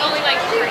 only like three.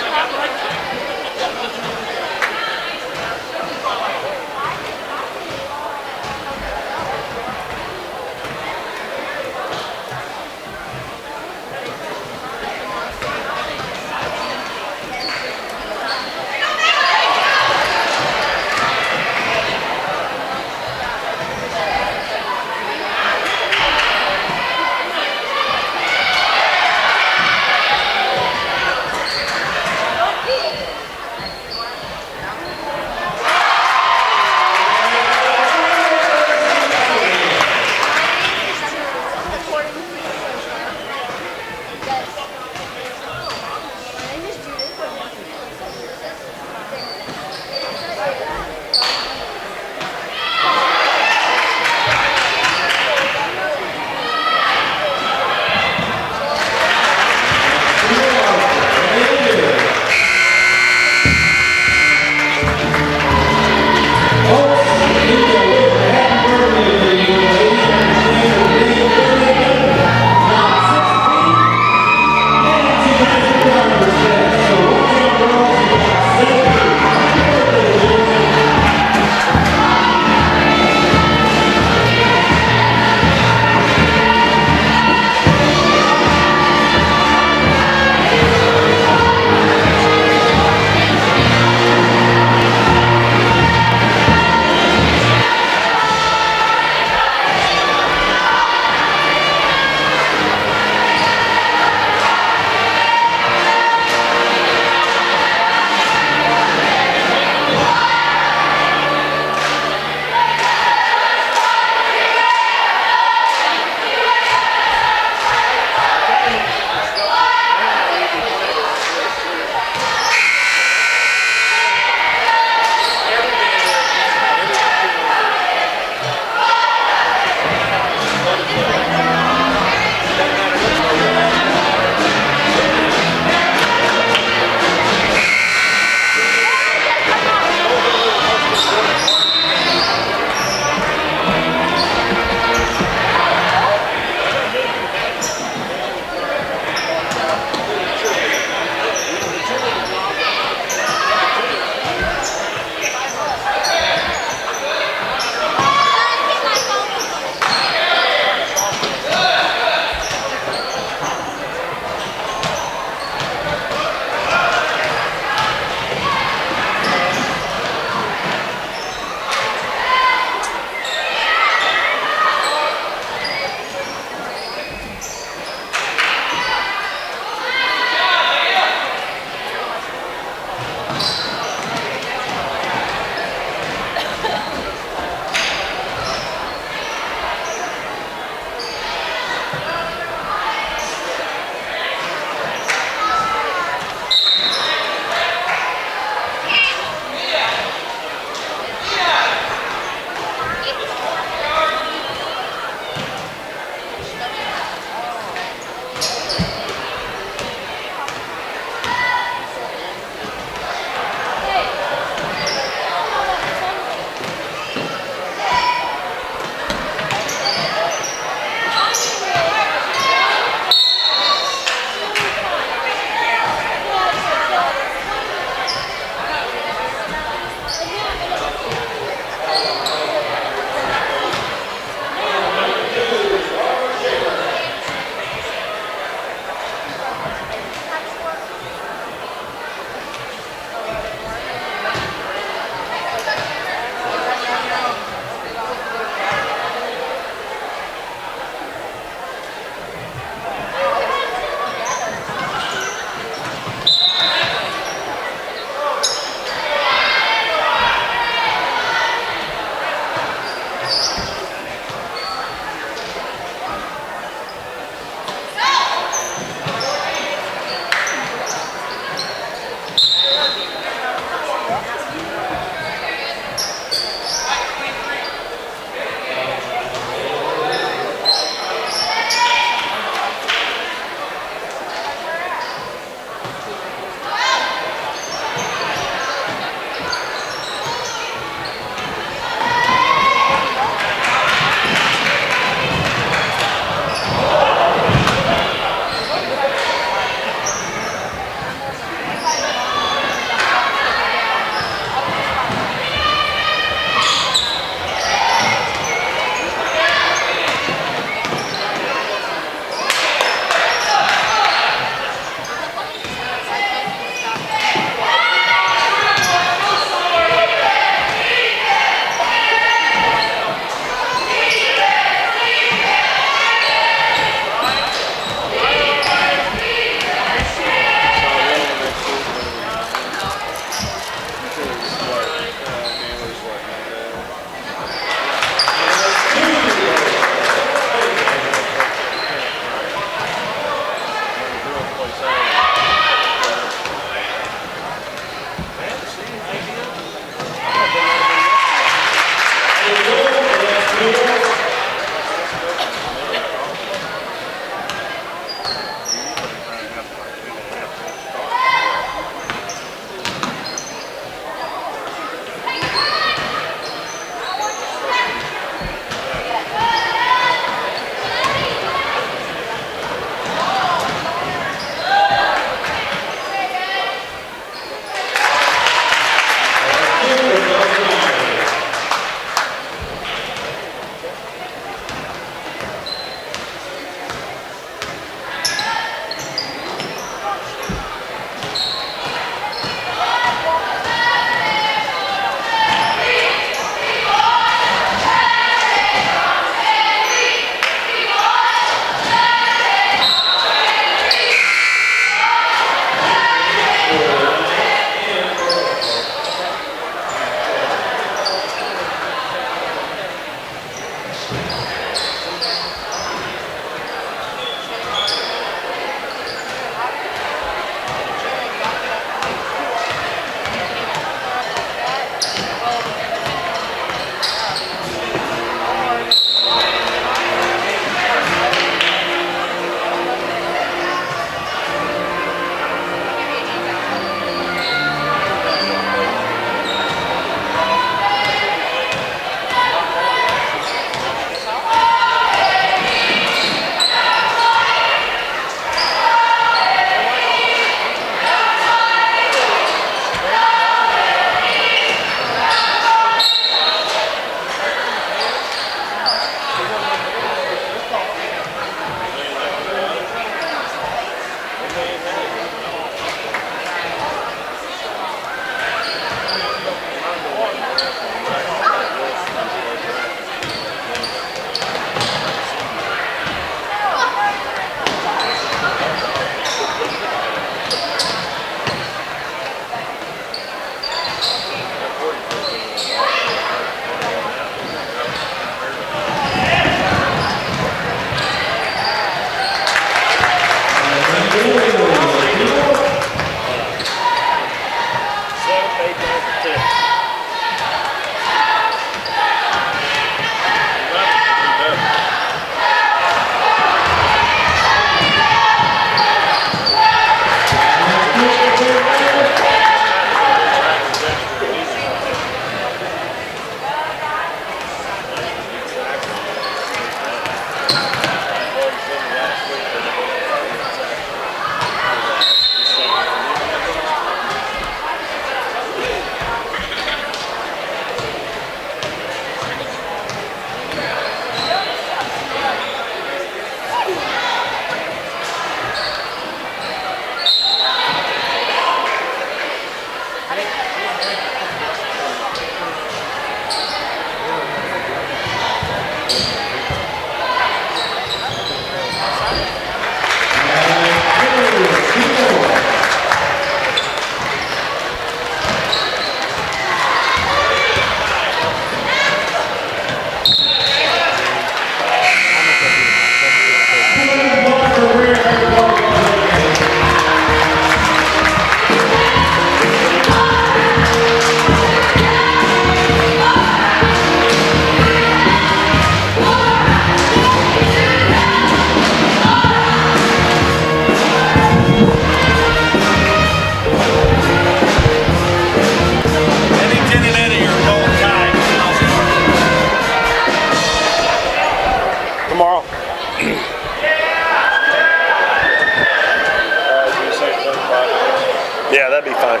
Yeah, that'd be fine.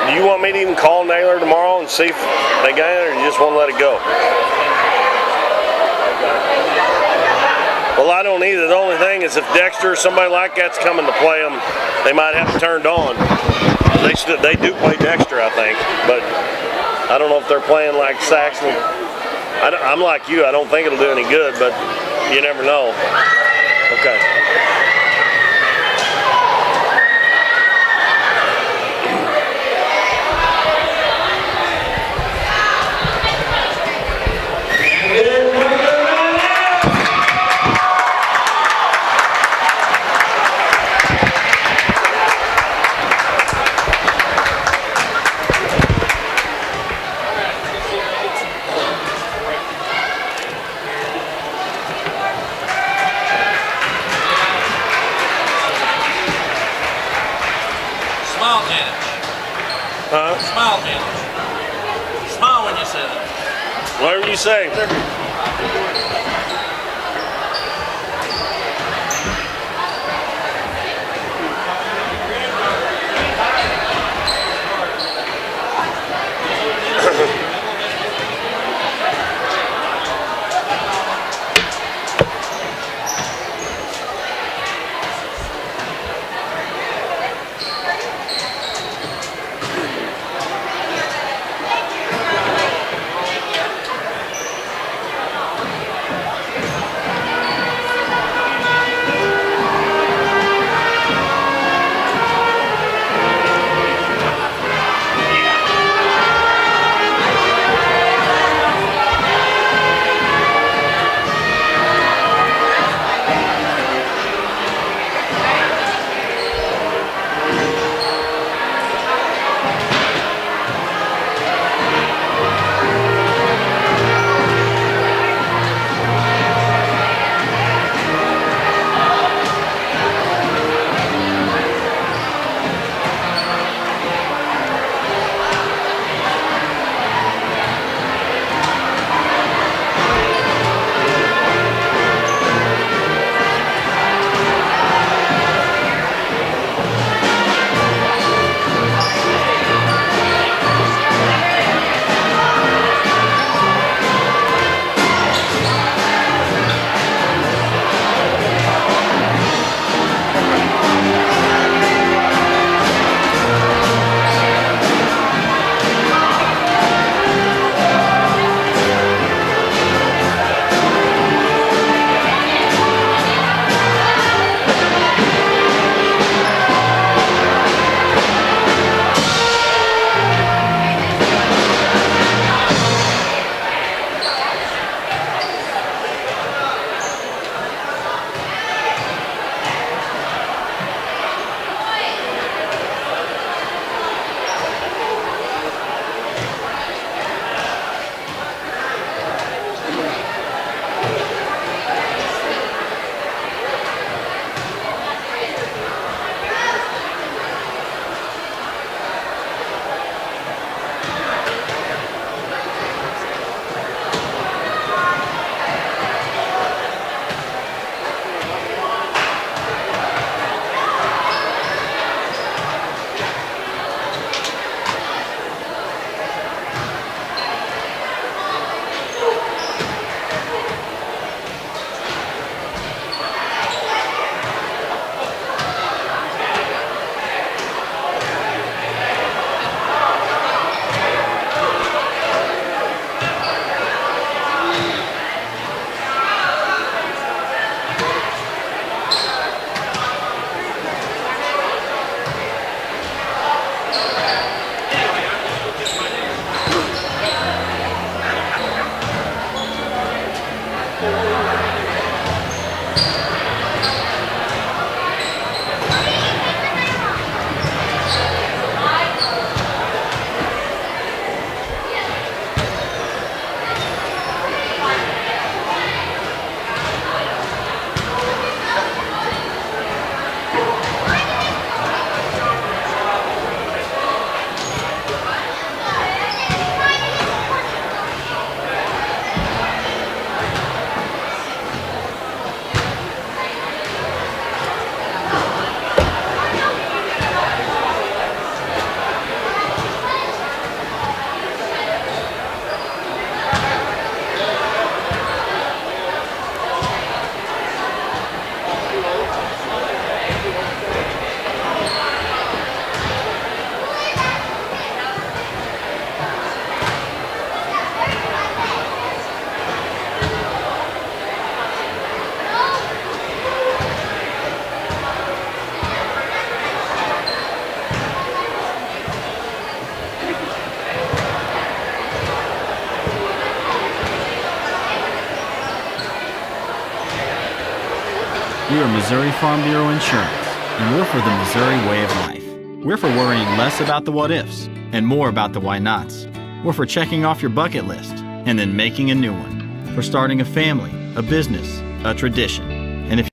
Do you want me to even call Naylor tomorrow and see if they got it, or you just want to let it go? Well, I don't either. The only thing is if Dexter or somebody like that's coming to play them, they might have it turned on. They do play Dexter, I think, but I don't know if they're playing like Saxon. I'm like you. I don't think it'll do any good, but you never know. Okay. Smile, Janet. Huh? Smile, Janet. Smile when you say that. Whatever you say. We are Missouri Farm Bureau Insurance, and we're for the Missouri way of life. We're for worrying less about the what-ifs and more about the why-nots. We're for checking off your bucket list and then making a new one. For starting a family, a business, a tradition. And if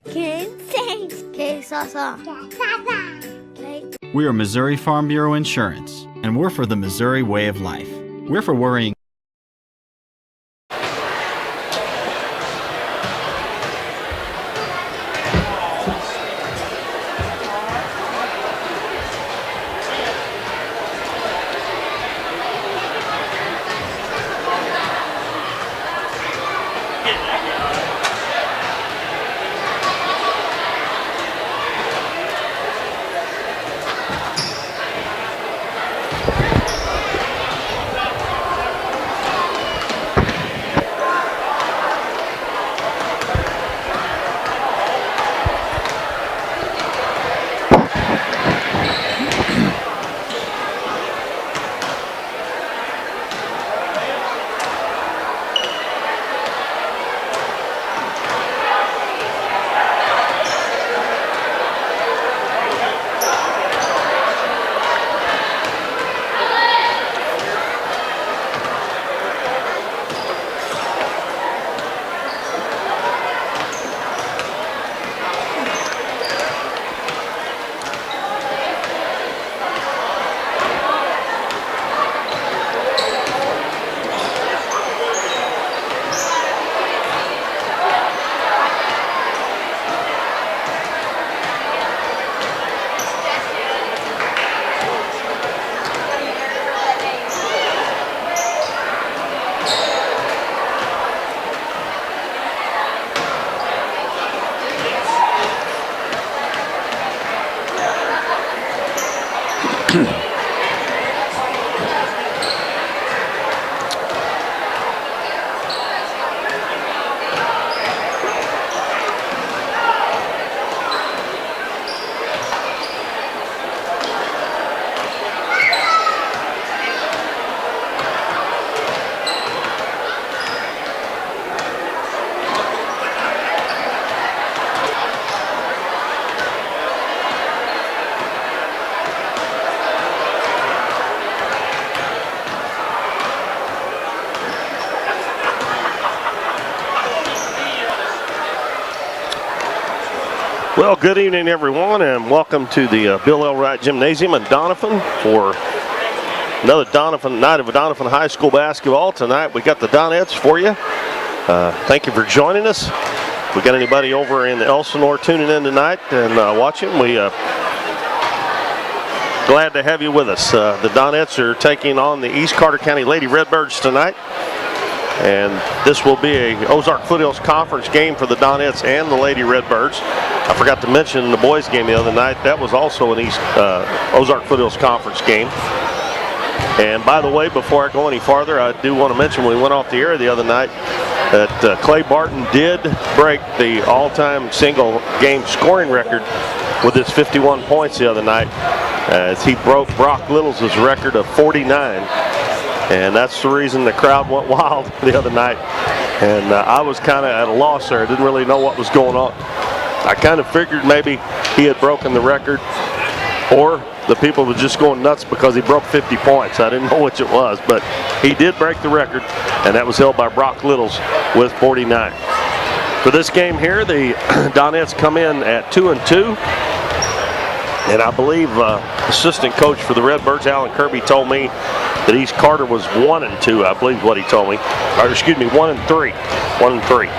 we are Missouri Farm Bureau Insurance, and we're for the Missouri way of life. We're for worrying. Well, good evening, everyone, and welcome to the Bill L. Wright Gymnasium in Doniphan for another night of Doniphan High School basketball. Tonight we got the Donettes for you. Thank you for joining us. If we got anybody over in Elsinore tuning in tonight and watching, we glad to have you with us. The Donettes are taking on the East Carter County Lady Redbirds tonight. And this will be a Ozark Foothills Conference game for the Donettes and the Lady Redbirds. I forgot to mention the boys game the other night. That was also an Ozark Foothills Conference game. And by the way, before I go any farther, I do want to mention when we went off the air the other night that Clay Barton did break the all-time single game scoring record with his 51 points the other night as he broke Brock Little's record of 49. And that's the reason the crowd went wild the other night. And I was kind of at a loss there. I didn't really know what was going on. I kind of figured maybe he had broken the record or the people were just going nuts because he broke 50 points. I didn't know which it was, but he did break the record, and that was held by Brock Littles with 49. For this game here, the Donettes come in at 2-2. And I believe assistant coach for the Redbirds, Alan Kirby, told me that East Carter was 1-2, I believe what he told me. Or excuse me, 1-3. 1-3.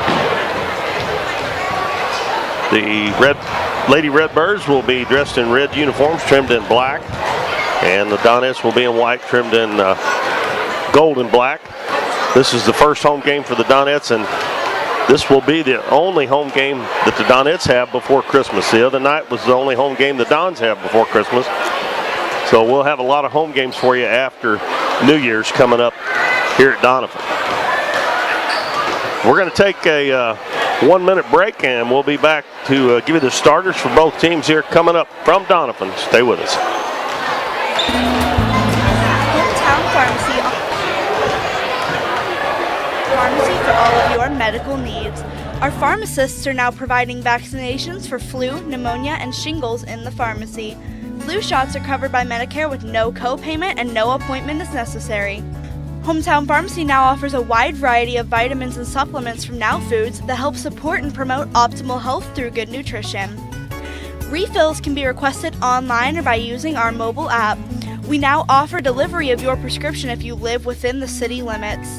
The Lady Redbirds will be dressed in red uniforms trimmed in black. And the Donettes will be in white trimmed in gold and black. This is the first home game for the Donettes, and this will be the only home game that the Donettes have before Christmas. The other night was the only home game the Dons have before Christmas. So we'll have a lot of home games for you after New Year's coming up here at Doniphan. We're going to take a 1-minute break, and we'll be back to give you the starters for both teams here coming up from Doniphan. Stay with us. Hometown Pharmacy for all of your medical needs. Our pharmacists are now providing vaccinations for flu, pneumonia, and shingles in the pharmacy. Flu shots are covered by Medicare with no co-payment and no appointment is necessary. Hometown Pharmacy now offers a wide variety of vitamins and supplements from Now Foods that help support and promote optimal health through good nutrition. Refills can be requested online or by using our mobile app. We now offer delivery of your prescription if you live within the city limits.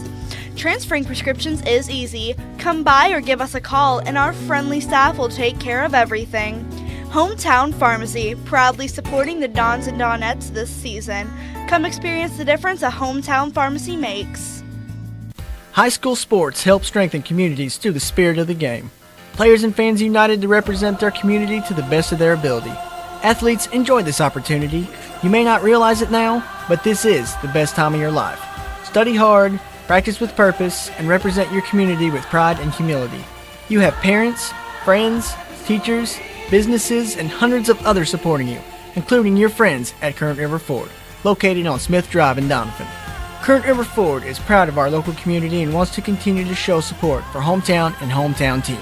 Transferring prescriptions is easy. Come by or give us a call and our friendly staff will take care of everything. Hometown Pharmacy, proudly supporting the Dons and Donettes this season. Come experience the difference a Hometown Pharmacy makes. High school sports help strengthen communities through the spirit of the game. Players and fans united to represent their community to the best of their ability. Athletes, enjoy this opportunity. You may not realize it now, but this is the best time of your life. Study hard, practice with purpose, and represent your community with pride and humility. You have parents, friends, teachers, businesses, and hundreds of others supporting you, including your friends at Current River Ford, located on Smith Drive in Doniphan. Current River Ford is proud of our local community and wants to continue to show support for hometown and hometown team.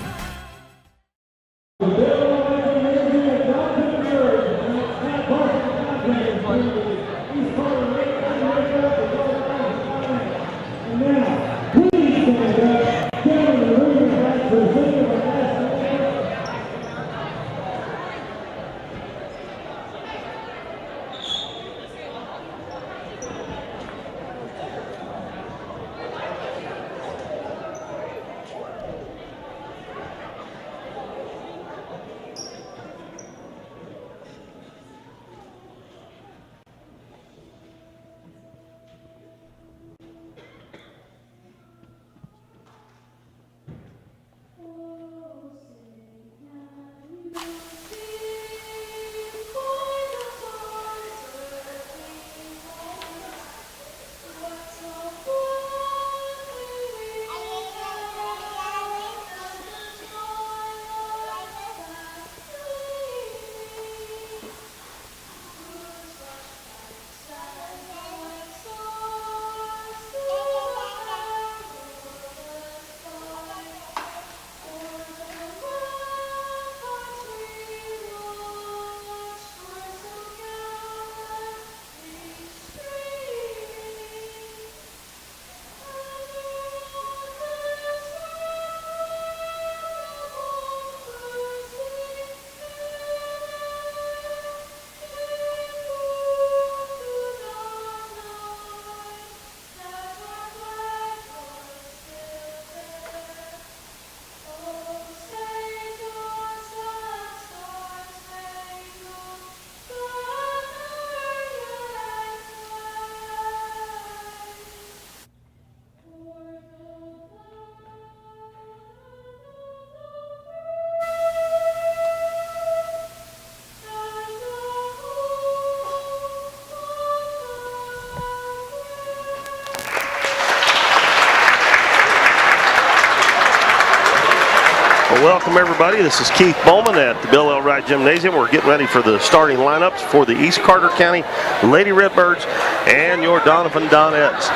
Well, welcome everybody. This is Keith Bowman at the Bill L. Wright Gymnasium. We're getting ready for the starting lineups for the East Carter County Lady Redbirds and your Doniphan Donettes.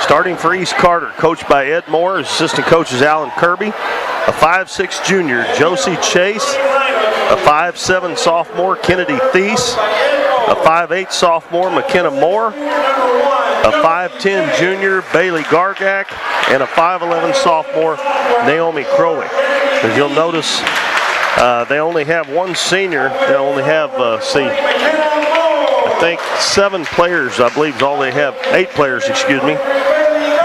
Starting for East Carter, coached by Ed Moore. His assistant coach is Alan Kirby. A 5'6" junior, Josie Chase. A 5'7" sophomore, Kennedy Thies. A 5'8" sophomore, McKenna Moore. A 5'10" junior, Bailey Gargak. And a 5'11" sophomore, Naomi Crowley. As you'll notice, they only have one senior. They only have, I think 7 players, I believe is all they have, 8 players, excuse me,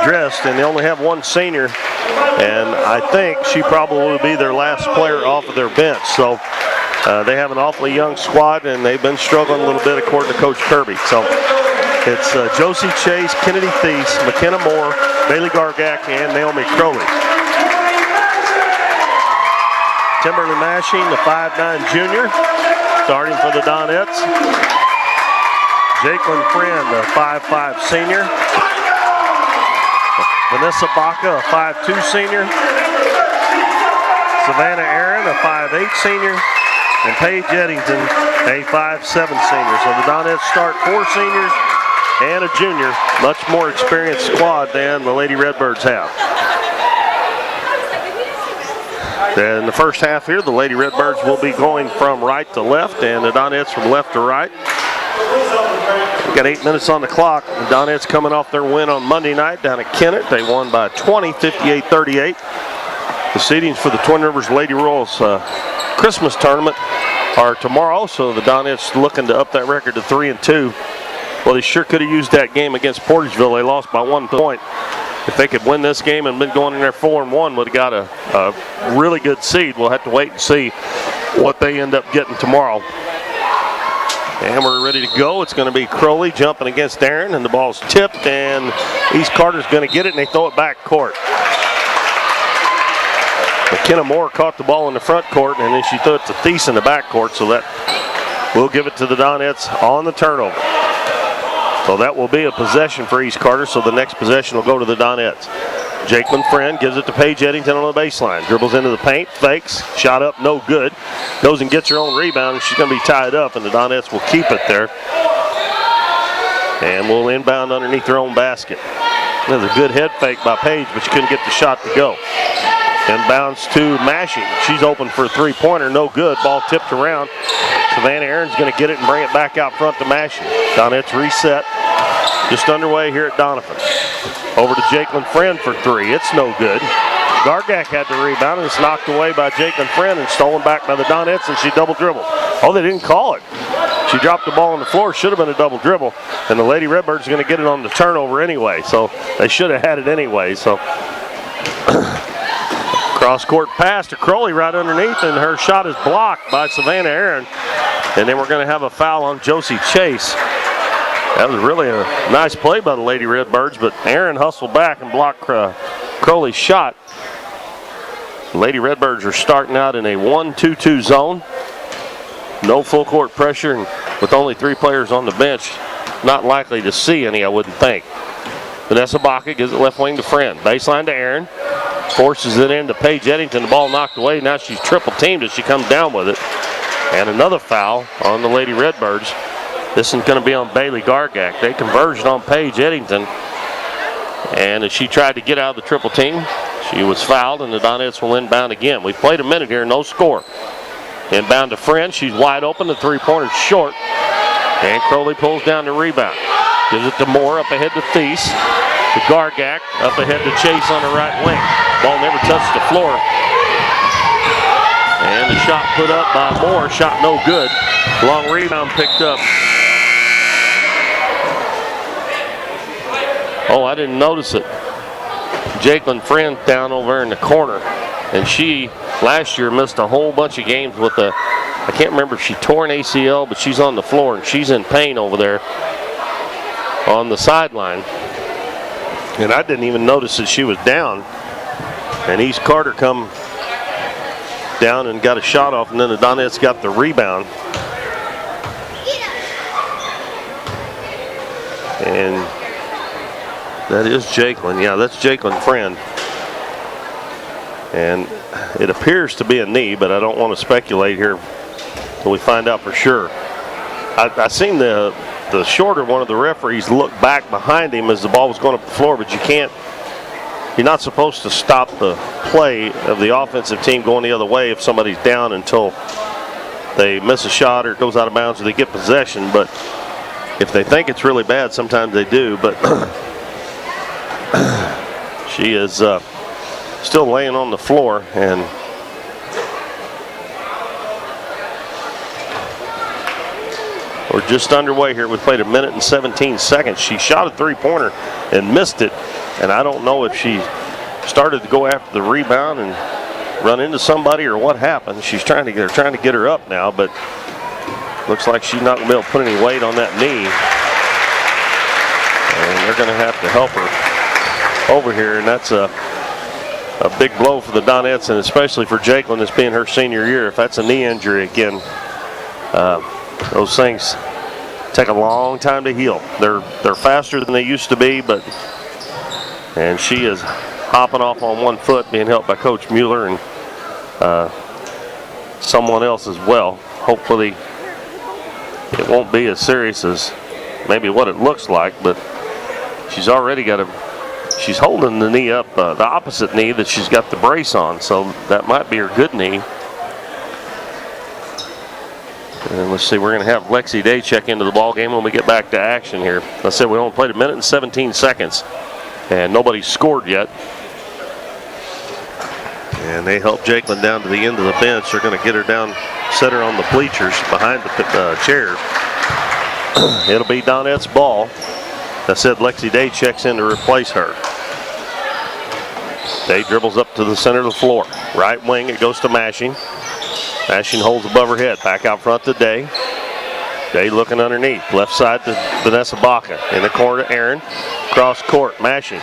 dressed, and they only have one senior. And I think she probably will be their last player off of their bench. So they have an awfully young squad, and they've been struggling a little bit according to Coach Kirby. So it's Josie Chase, Kennedy Thies, McKenna Moore, Bailey Gargak, and Naomi Crowley. Timberly Mashing, the 5'9" junior, starting for the Donettes. Jacqueline Friend, the 5'5" senior. Vanessa Baca, a 5'2" senior. Savannah Aaron, a 5'8" senior. And Paige Eddington, a 5'7" senior. So the Donettes start 4 seniors and a junior. Much more experienced squad than the Lady Redbirds have. In the first half here, the Lady Redbirds will be going from right to left, and the Donettes from left to right. We've got 8 minutes on the clock. The Donettes coming off their win on Monday night down at Kennett. They won by 20, 58-38. The seedings for the Twin Rivers Lady Royals Christmas tournament are tomorrow, so the Donettes looking to up that record to 3-2. Well, they sure could have used that game against Portageville. They lost by 1 point. If they could win this game and been going in there 4-1, would have got a really good seed. We'll have to wait and see what they end up getting tomorrow. And we're ready to go. It's going to be Crowley jumping against Aaron, and the ball's tipped, and East Carter's going to get it, and they throw it back court. McKenna Moore caught the ball in the front court, and then she threw it to Thies in the back court, so that will give it to the Donettes on the turnover. So that will be a possession for East Carter, so the next possession will go to the Donettes. Jakeman Friend gives it to Paige Eddington on the baseline. Dribbles into the paint, fakes, shot up, no good. Goes and gets her own rebound, and she's going to be tied up, and the Donettes will keep it there. And will inbound underneath their own basket. There's a good head fake by Paige, but she couldn't get the shot to go. Inbounds to Mashing. She's open for a three-pointer, no good. Ball tipped around. Savannah Aaron's going to get it and bring it back out front to Mashing. Donettes reset. Just underway here at Doniphan. Over to Jakeman Friend for three. It's no good. Gargak had the rebound, and it's knocked away by Jakeman Friend and stolen back by the Donettes, and she double dribbled. Oh, they didn't call it. She dropped the ball on the floor. Should have been a double dribble, and the Lady Redbirds are going to get it on the turnover anyway, so they should have had it anyway. So cross-court pass to Crowley right underneath, and her shot is blocked by Savannah Aaron. And then we're going to have a foul on Josie Chase. That was really a nice play by the Lady Redbirds, but Aaron hustled back and blocked Crowley's shot. The Lady Redbirds are starting out in a 1-2-2 zone. No full court pressure, and with only 3 players on the bench, not likely to see any, I wouldn't think. Vanessa Baca gives it left wing to Friend. Baseline to Aaron. Forces it into Paige Eddington. The ball knocked away. Now she's triple teamed as she comes down with it. And another foul on the Lady Redbirds. This is going to be on Bailey Gargak. They converged on Paige Eddington. And as she tried to get out of the triple team, she was fouled, and the Donettes will inbound again. We've played a minute here, no score. Inbound to Friend. She's wide open. The three-pointer's short. And Crowley pulls down the rebound. Gives it to Moore, up ahead to Thies. To Gargak, up ahead to Chase on the right wing. Ball never touched the floor. And the shot put up by Moore. Shot no good. Long rebound picked up. Oh, I didn't notice it. Jakeman Friend down over in the corner. And she, last year, missed a whole bunch of games with a, I can't remember if she tore an ACL, but she's on the floor and she's in pain over there on the sideline. And I didn't even notice that she was down. And East Carter come down and got a shot off, and then the Donettes got the rebound. And that is Jakeman. Yeah, that's Jakeman Friend. And it appears to be a knee, but I don't want to speculate here until we find out for sure. I seen the shorter one of the referees look back behind him as the ball was going up the floor, but you're not supposed to stop the play of the offensive team going the other way if somebody's down until they miss a shot or it goes out of bounds or they get possession. But if they think it's really bad, sometimes they do. But she is still laying on the floor, and we're just underway here. We played 1 minute and 17 seconds. She shot a three-pointer and missed it, and I don't know if she started to go after the rebound and run into somebody or what happened. They're trying to get her up now, but looks like she's not going to be able to put any weight on that knee, and they're going to have to help her over here, and that's a big blow for the Donettes, and especially for Jakeman, this being her senior year. If that's a knee injury again, those things take a long time to heal. They're faster than they used to be, and she is hopping off on 1 foot, being helped by Coach Mueller and someone else as well. Hopefully it won't be as serious as maybe what it looks like, but she's already got a She's holding the knee up, the opposite knee that she's got the brace on, so that might be her good knee. And let's see, we're going to have Lexi Day check into the ball game when we get back to action here. I said we only played 1 minute and 17 seconds, and nobody's scored yet. And they help Jakelin down to the end of the bench. They're going to get her down, set her on the bleachers behind the chairs. It'll be Donette's ball. I said Lexi Day checks in to replace her. Day dribbles up to the center of the floor. Right wing, it goes to Mashing. Mashing holds above her head. Back out front to Day. Day looking underneath. Left side to Vanessa Baca. In the corner to Aaron. Cross court, Mashing.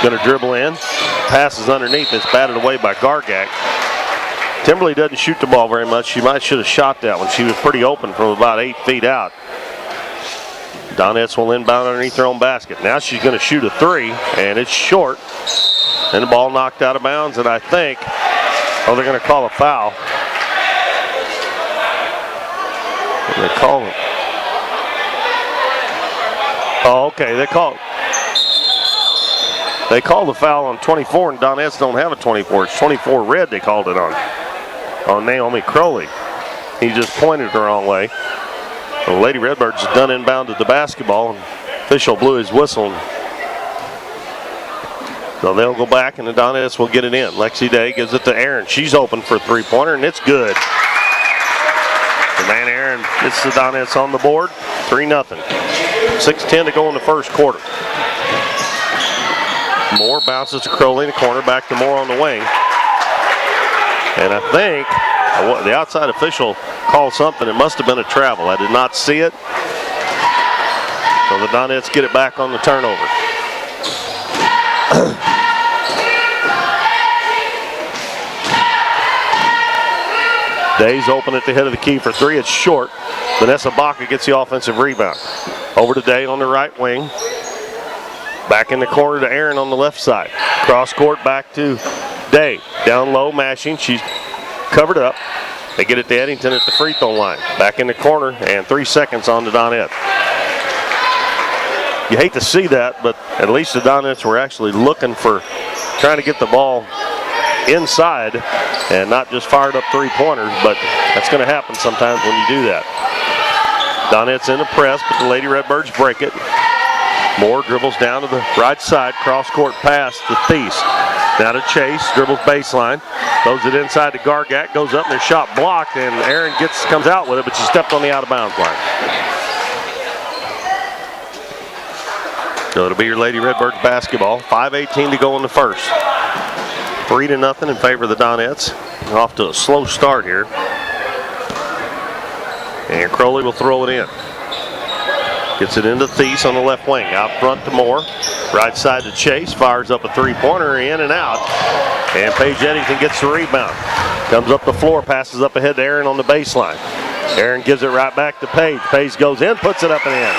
Going to dribble in. Passes underneath. It's batted away by Gargak. Timberley doesn't shoot the ball very much. She should have shot that one. She was pretty open from about 8 feet out. Donettes will inbound underneath their own basket. Now she's going to shoot a 3, and it's short. And the ball knocked out of bounds, and I think, they're going to call a foul. They call it. Oh, okay. They called the foul on 24, and Donettes don't have a 24. It's 24 red they called it on Naomi Crowley. He just pointed the wrong way. The Lady Redbirds is done inbounded the basketball, and official blew his whistle. So they'll go back, and the Donettes will get it in. Lexi Day gives it to Aaron. She's open for a 3-pointer, and it's good. And then Aaron gets the Donettes on the board. 3-0. 6:10 to go in the first quarter. Moore bounces to Crowley in the corner, back to Moore on the wing. And I think the outside official called something. It must have been a travel. I did not see it. So the Donettes get it back on the turnover. Day's open at the head of the key for 3. It's short. Vanessa Baca gets the offensive rebound. Over to Day on the right wing. Back in the corner to Aaron on the left side. Cross court back to Day. Down low, Mashing. She's covered up. They get it to Eddington at the free throw line. Back in the corner, and 3 seconds on the Donette. You hate to see that, but at least the Donettes were actually looking for trying to get the ball inside and not just fired up 3-pointers, but that's going to happen sometimes when you do that. Donettes in the press, but the Lady Redbirds break it. Moore dribbles down to the right side, cross-court pass to Thies. Now to Chase, dribbles baseline, throws it inside to Gargak, goes up and their shot blocked, and Aaron comes out with it, but she stepped on the out-of-bounds line. So it'll be your Lady Redbirds basketball. 5:18 to go in the first. 3-0 in favor of the Donettes. Off to a slow start here. And Crowley will throw it in. Gets it into Thies on the left wing. Out front to Moore. Right side to Chase. Fires up a 3-pointer, in and out. And Paige Eddington gets the rebound. Comes up the floor, passes up ahead to Aaron on the baseline. Aaron gives it right back to Paige. Paige goes in, puts it up and in.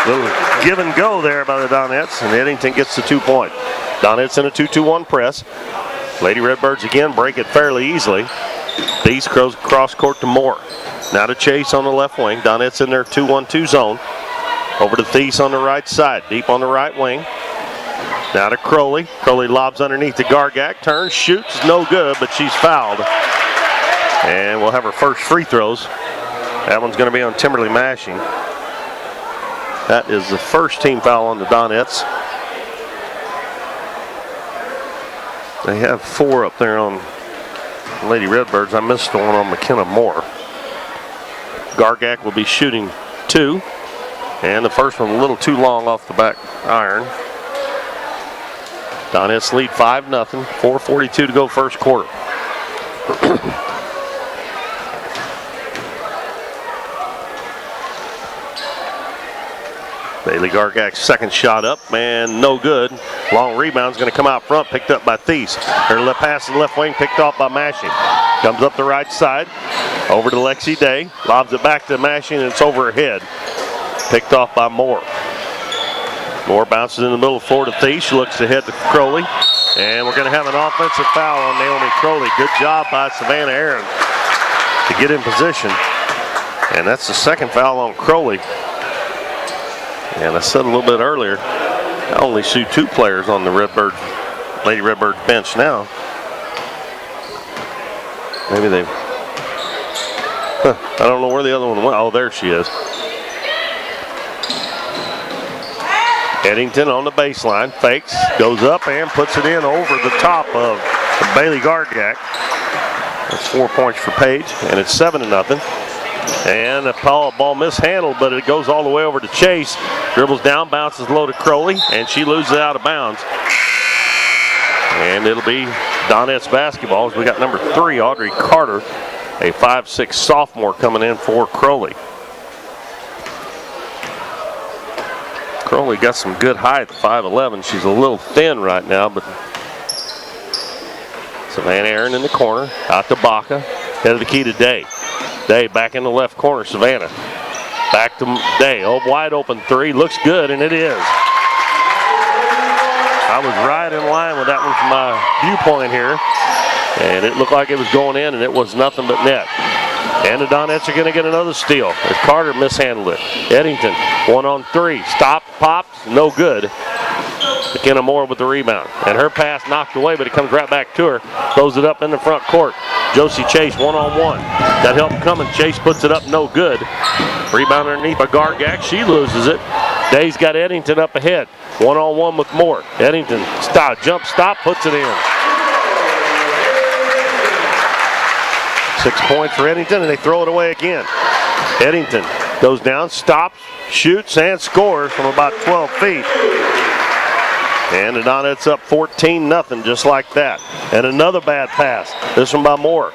Little give and go there by the Donettes, and Eddington gets the 2-point. Donettes in a 2-2-1 press. Lady Redbirds again break it fairly easily. Thies cross court to Moore. Now to Chase on the left wing. Donettes in their 2-1-2 zone. Over to Thies on the right side, deep on the right wing. Now to Crowley. Crowley lobs underneath to Gargak. Turns, shoots, no good, but she's fouled. And we'll have her first free throws. That one's going to be on Timberley Mashing. That is the first team foul on the Donettes. They have 4 up there on Lady Redbirds. I missed the one on McKenna Moore. Gargak will be shooting 2. And the first one a little too long off the back iron. Donettes lead 5-0. 4:42 to go first quarter. Bailey Gargak's second shot up, and no good. Long rebound's going to come out front, picked up by Thies. Her left pass to the left wing, picked off by Mashing. Comes up the right side, over to Lexi Day. Lobs it back to Mashing, and it's over her head. Picked off by Moore. Moore bounces in the middle of the floor to Thies. She looks ahead to Crowley. And we're going to have an offensive foul on Naomi Crowley. Good job by Savannah Aaron to get in position. And that's the second foul on Crowley. And I said a little bit earlier, I only see 2 players on the Lady Redbird bench now. Maybe they. I don't know where the other one went. Oh, there she is. Eddington on the baseline, fakes, goes up and puts it in over the top of Bailey Gargak. That's 4 points for Page, and it's 7-0. And the ball mishandled, but it goes all the way over to Chase. Dribbles down, bounces low to Crowley, and she loses it out of bounds. And it'll be Donettes basketball. We got number 3, Audrey Carter, a 5'6" sophomore coming in for Crowley. Crowley got some good height, 5'11". She's a little thin right now, but Savannah Aaron in the corner, out to Baca, head of the key to Day. Day back in the left corner, Savannah. Back to Day, wide open 3, looks good, and it is. I was right in line with that one from my viewpoint here, and it looked like it was going in, and it was nothing but net. And the Donettes are going to get another steal as Carter mishandled it. Eddington, 1-on-3, stop, pops, no good. McKenna Moore with the rebound, and her pass knocked away, but it comes right back to her. Throws it up in the front court. Josie Chase, 1-on-1. That help coming. Chase puts it up, no good. Rebound underneath by Gargak. She loses it. Day's got Eddington up ahead. 1-on-1 with Moore. Eddington, jump stop, puts it in. 6 points for Eddington, and they throw it away again. Eddington goes down, stops, shoots, and scores from about 12 feet. And the Donettes up 14-0, just like that. And another bad pass. This one by Moore.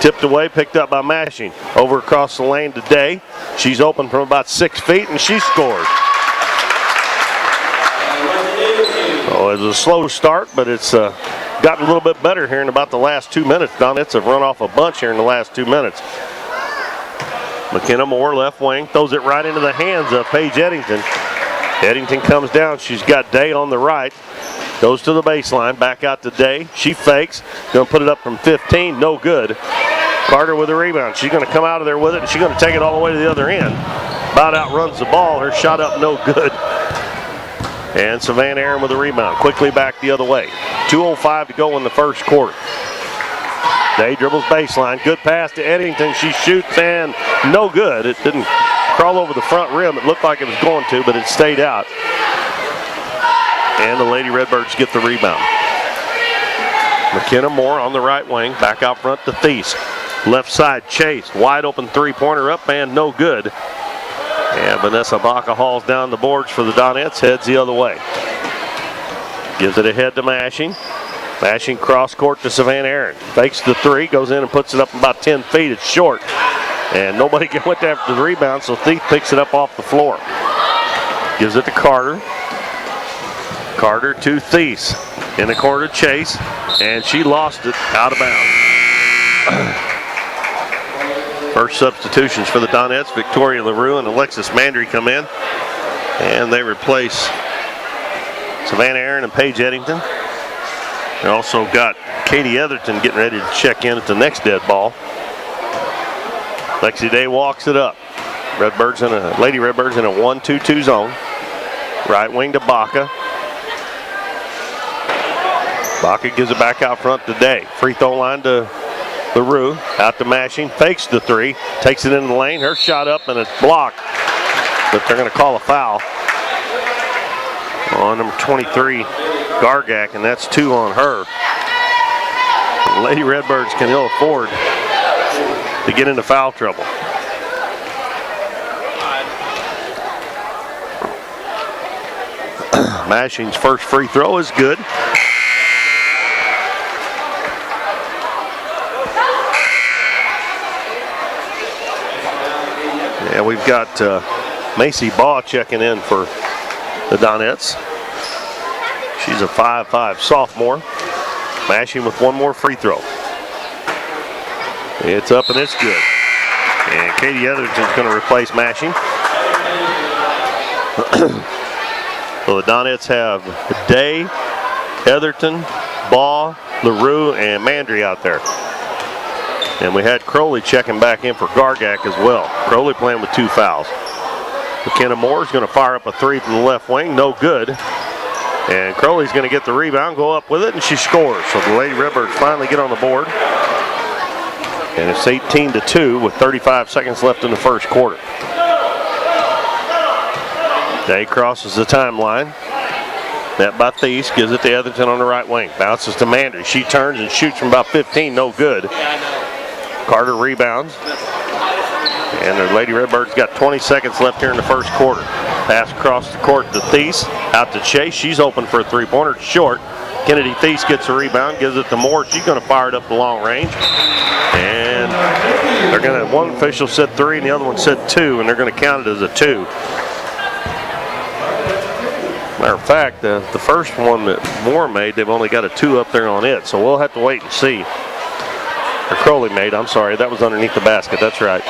Tipped away, picked up by Mashing. Over across the lane to Day. She's open from about 6 feet, and she scores. Oh, it was a slow start, but it's gotten a little bit better here in about the last 2 minutes. Donettes have run off a bunch here in the last 2 minutes. McKenna Moore, left wing, throws it right into the hands of Paige Eddington. Eddington comes down. She's got Day on the right. Goes to the baseline. Back out to Day. She fakes. Going to put it up from 15. No good. Carter with a rebound. She's going to come out of there with it, and she's going to take it all the way to the other end. About outruns the ball. Her shot up no good. And Savannah Aaron with a rebound. Quickly back the other way. 2:05 to go in the first quarter. Day dribbles baseline. Good pass to Eddington. She shoots and no good. It didn't crawl over the front rim. It looked like it was going to, but it stayed out. And the Lady Redbirds get the rebound. McKenna Moore on the right wing. Back out front to Thies. Left side Chase. Wide open 3-pointer up and no good. And Vanessa Baca hauls down the boards for the Donettes. Heads the other way. Gives it ahead to Mashing. Mashing cross court to Savannah Aaron. Fakes the 3. Goes in and puts it up about 10 feet. It's short. And nobody went after the rebound, so Thief picks it up off the floor. Gives it to Carter. Carter to Thies. In the corner, Chase. And she lost it out of bounds. First substitutions for the Donettes. Victoria LaRue and Alexis Mandry come in. And they replace Savannah Aaron and Paige Eddington. They also got Katie Etherton getting ready to check in at the next dead ball. Lexi Day walks it up. Lady Redbirds in a 1-2-2 zone. Right wing to Baca. Baca gives it back out front to Day. Free throw line to LaRue. Out to Mashing. Fakes the 3. Takes it into the lane. Her shot up and it's blocked. But they're going to call a foul on number 23, Gargak, and that's 2 on her. Lady Redbirds can ill afford to get into foul trouble. Mashing's first free throw is good. Yeah, we've got Macy Baugh checking in for the Donettes. She's a 5'5" sophomore. Mashing with one more free throw. It's up and it's good. And Katie Etherton's going to replace Mashing. So the Donettes have Day, Etherton, Baugh, LaRue, and Mandry out there. And we had Crowley checking back in for Gargak as well. Crowley playing with 2 fouls. McKenna Moore is going to fire up a 3 from the left wing. No good. And Crowley's going to get the rebound, go up with it, and she scores. So the Lady Redbirds finally get on the board. And it's 18-2 with 35 seconds left in the first quarter. Day crosses the timeline. Net by Thies, gives it to Etherington on the right wing. Bounces to Mandry. She turns and shoots from about 15, no good. Carter rebounds. And the Lady Redbirds got 20 seconds left here in the first quarter. Pass across the court to Thies, out to Chase. She's open for a three-pointer, short. Kennedy Thies gets a rebound, gives it to Moore. She's going to fire it up the long range. And they're going to, one official said 3 and the other one said 2, and they're going to count it as a 2. Matter of fact, the first one that Moore made, they've only got a 2 up there on it, so we'll have to wait and see. Or Crowley made, I'm sorry, that was underneath the basket, that's right.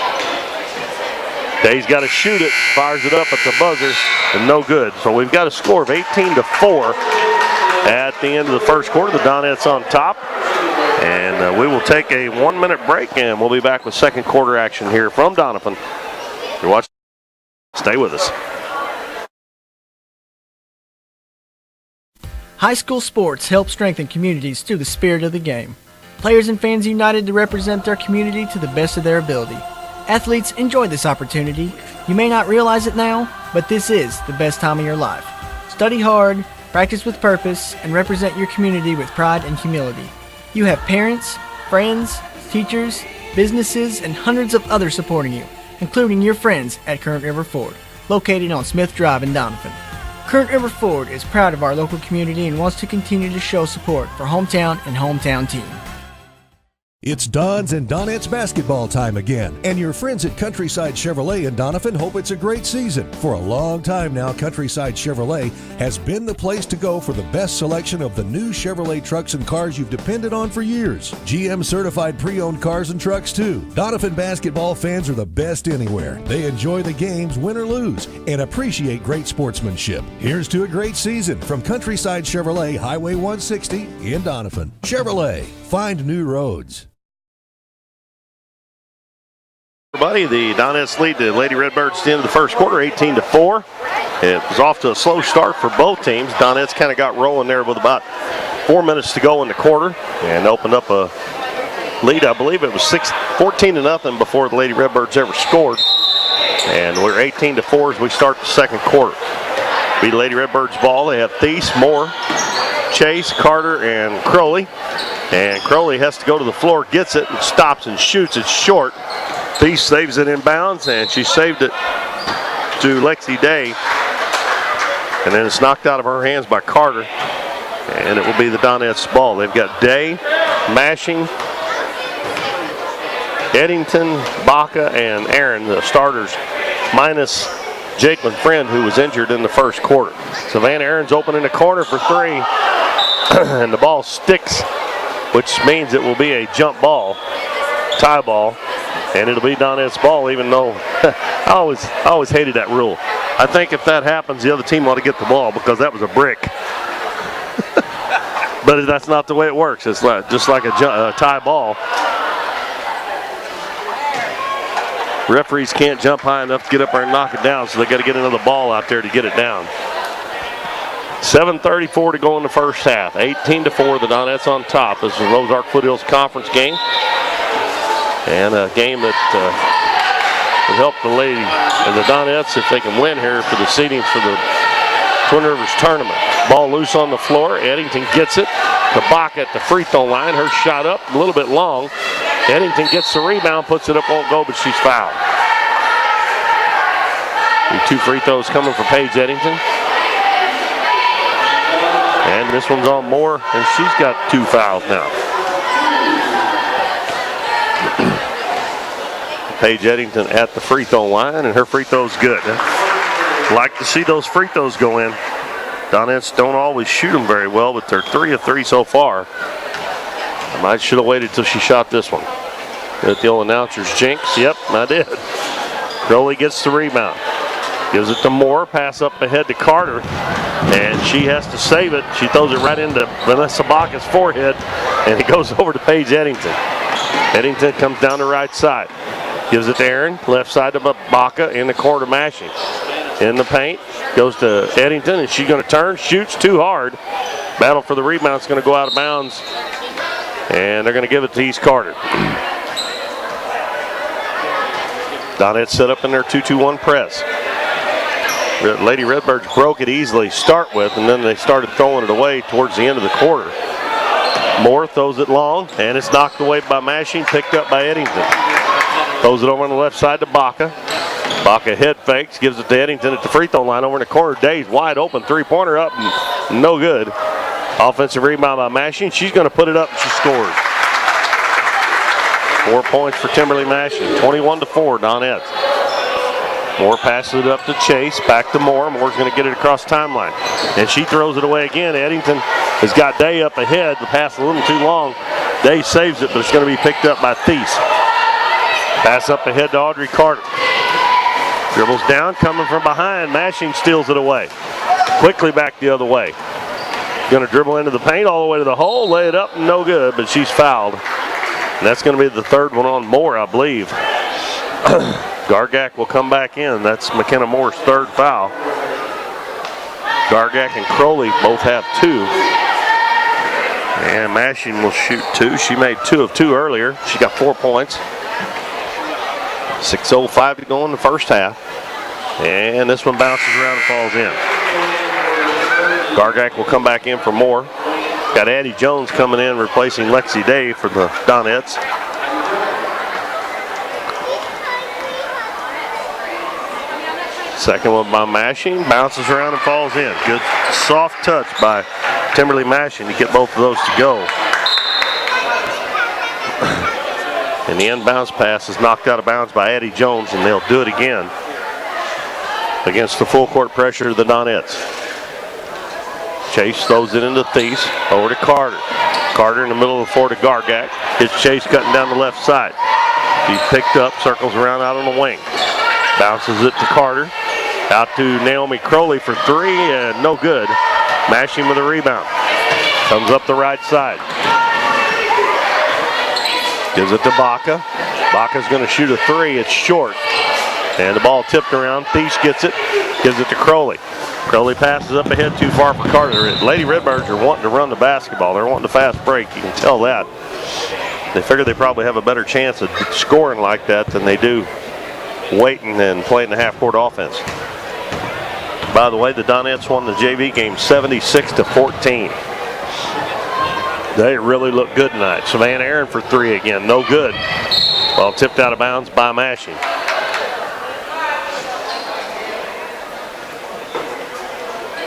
Day's got to shoot it, fires it up at the buzzer, and no good. So we've got a score of 18-4 at the end of the first quarter. The Donettes on top, and we will take a 1-minute break, and we'll be back with second quarter action here from Doniphan. You're watching, stay with us. High school sports help strengthen communities through the spirit of the game. Players and fans united to represent their community to the best of their ability. Athletes, enjoy this opportunity. You may not realize it now, but this is the best time of your life. Study hard, practice with purpose, and represent your community with pride and humility. You have parents, friends, teachers, businesses, and hundreds of others supporting you, including your friends at Current River Ford, located on Smith Drive in Doniphan. Current River Ford is proud of our local community and wants to continue to show support for hometown and hometown team. It's Don's and Donettes basketball time again, and your friends at Countryside Chevrolet in Doniphan hope it's a great season. For a long time now, Countryside Chevrolet has been the place to go for the best selection of the new Chevrolet trucks and cars you've depended on for years. GM certified pre-owned cars and trucks too. Doniphan basketball fans are the best anywhere. They enjoy the games, win or lose, and appreciate great sportsmanship. Here's to a great season from Countryside Chevrolet, Highway 160 in Doniphan. Chevrolet, find new roads. Everybody, the Donettes lead the Lady Redbirds at the end of the first quarter, 18-4. It was off to a slow start for both teams. Donettes kind of got rolling there with about 4 minutes to go in the quarter and opened up a lead. I believe it was 14-0 before the Lady Redbirds ever scored. And we're 18-4 as we start the second quarter. Be the Lady Redbirds ball. They have Thies, Moore, Chase, Carter, and Crowley. And Crowley has to go to the floor, gets it, and stops and shoots it short. Thies saves it in bounds, and she saved it to Lexi Day. And then it's knocked out of her hands by Carter. And it will be the Donettes ball. They've got Day, Mashing, Eddington, Baca, and Aaron, the starters, minus Jacqueline Friend, who was injured in the first quarter. Savannah Aaron's open in the corner for 3. And the ball sticks, which means it will be a jump ball, tie ball. And it'll be Donettes ball, even though I always hated that rule. I think if that happens, the other team ought to get the ball because that was a brick. But that's not the way it works. It's just like a tie ball. Referees can't jump high enough to get up there and knock it down, so they got to get another ball out there to get it down. 7:34 to go in the first half. 18-4, the Donettes on top. This is the Rose Arc Foothills Conference game. And a game that would help the Lady and the Donettes if they can win here for the seedings for the Twin Rivers tournament. Ball loose on the floor. Eddington gets it. Kabak at the free throw line. Her shot up a little bit long. Eddington gets the rebound, puts it up, won't go, but she's fouled. The 2 free throws coming for Paige Eddington. And this one's on Moore, and she's got 2 fouls now. Paige Eddington at the free throw line, and her free throw's good. Like to see those free throws go in. Donettes don't always shoot them very well, but they're 3 of 3 so far. I should have waited till she shot this one. At the old announcer's jinx. Yep, I did. Crowley gets the rebound. Gives it to Moore. Pass up ahead to Carter. And she has to save it. She throws it right into Vanessa Baca's forehead. And it goes over to Paige Eddington. Eddington comes down the right side. Gives it to Aaron. Left side to Baca in the corner, Mashing. In the paint. Goes to Eddington, and she's going to turn, shoots too hard. Battle for the rebound. It's going to go out of bounds, and they're going to give it to East Carter. Donettes set up in their 2-2-1 press. Lady Redbirds broke it easily to start with, and then they started throwing it away towards the end of the quarter. Moore throws it long, and it's knocked away by Mashing, picked up by Eddington. Throws it over on the left side to Baca. Baca head fakes, gives it to Eddington at the free throw line over in the corner. Days wide open, three-pointer up, and no good. Offensive rebound by Mashing. She's going to put it up, and she scores. 4 points for Timberly Mashing, 21-4, Donettes. Moore passes it up to Chase, back to Moore. Moore's going to get it across timeline, and she throws it away again. Eddington has got Day up ahead. The pass a little too long. Day saves it, but it's going to be picked up by Thies. Pass up ahead to Audrey Carter. Dribbles down, coming from behind. Mashing steals it away. Quickly back the other way. Going to dribble into the paint all the way to the hole, lay it up, no good, but she's fouled. And that's going to be the third one on Moore, I believe. Gargak will come back in. That's McKenna Moore's third foul. Gargak and Crowley both have 2. And Mashing will shoot 2. She made 2 of 2 earlier. She got 4 points. 6:05 to go in the first half. And this one bounces around and falls in. Gargak will come back in for Moore. Got Addie Jones coming in, replacing Lexi Day for the Donettes. Second one by Mashing, bounces around and falls in. Good soft touch by Timberly Mashing to get both of those to go. And the inbounds pass is knocked out of bounds by Addie Jones, and they'll do it again against the full court pressure of the Donettes. Chase throws it into Thies, over to Carter. Carter in the middle of the floor to Gargak. His Chase cutting down the left side. He's picked up, circles around out on the wing. Bounces it to Carter. Out to Naomi Crowley for 3, and no good. Mashing with a rebound. Comes up the right side. Gives it to Baca. Baca's going to shoot a 3. It's short. And the ball tipped around. Thies gets it. Gives it to Crowley. Crowley passes up ahead too far for Carter. Lady Redbirds are wanting to run the basketball. They're wanting a fast break. You can tell that. They figure they probably have a better chance of scoring like that than they do waiting and playing the half-court offense. By the way, the Donettes won the JV game 76-14. They really look good tonight. Savannah Aaron for 3 again. No good. Ball tipped out of bounds by Mashing.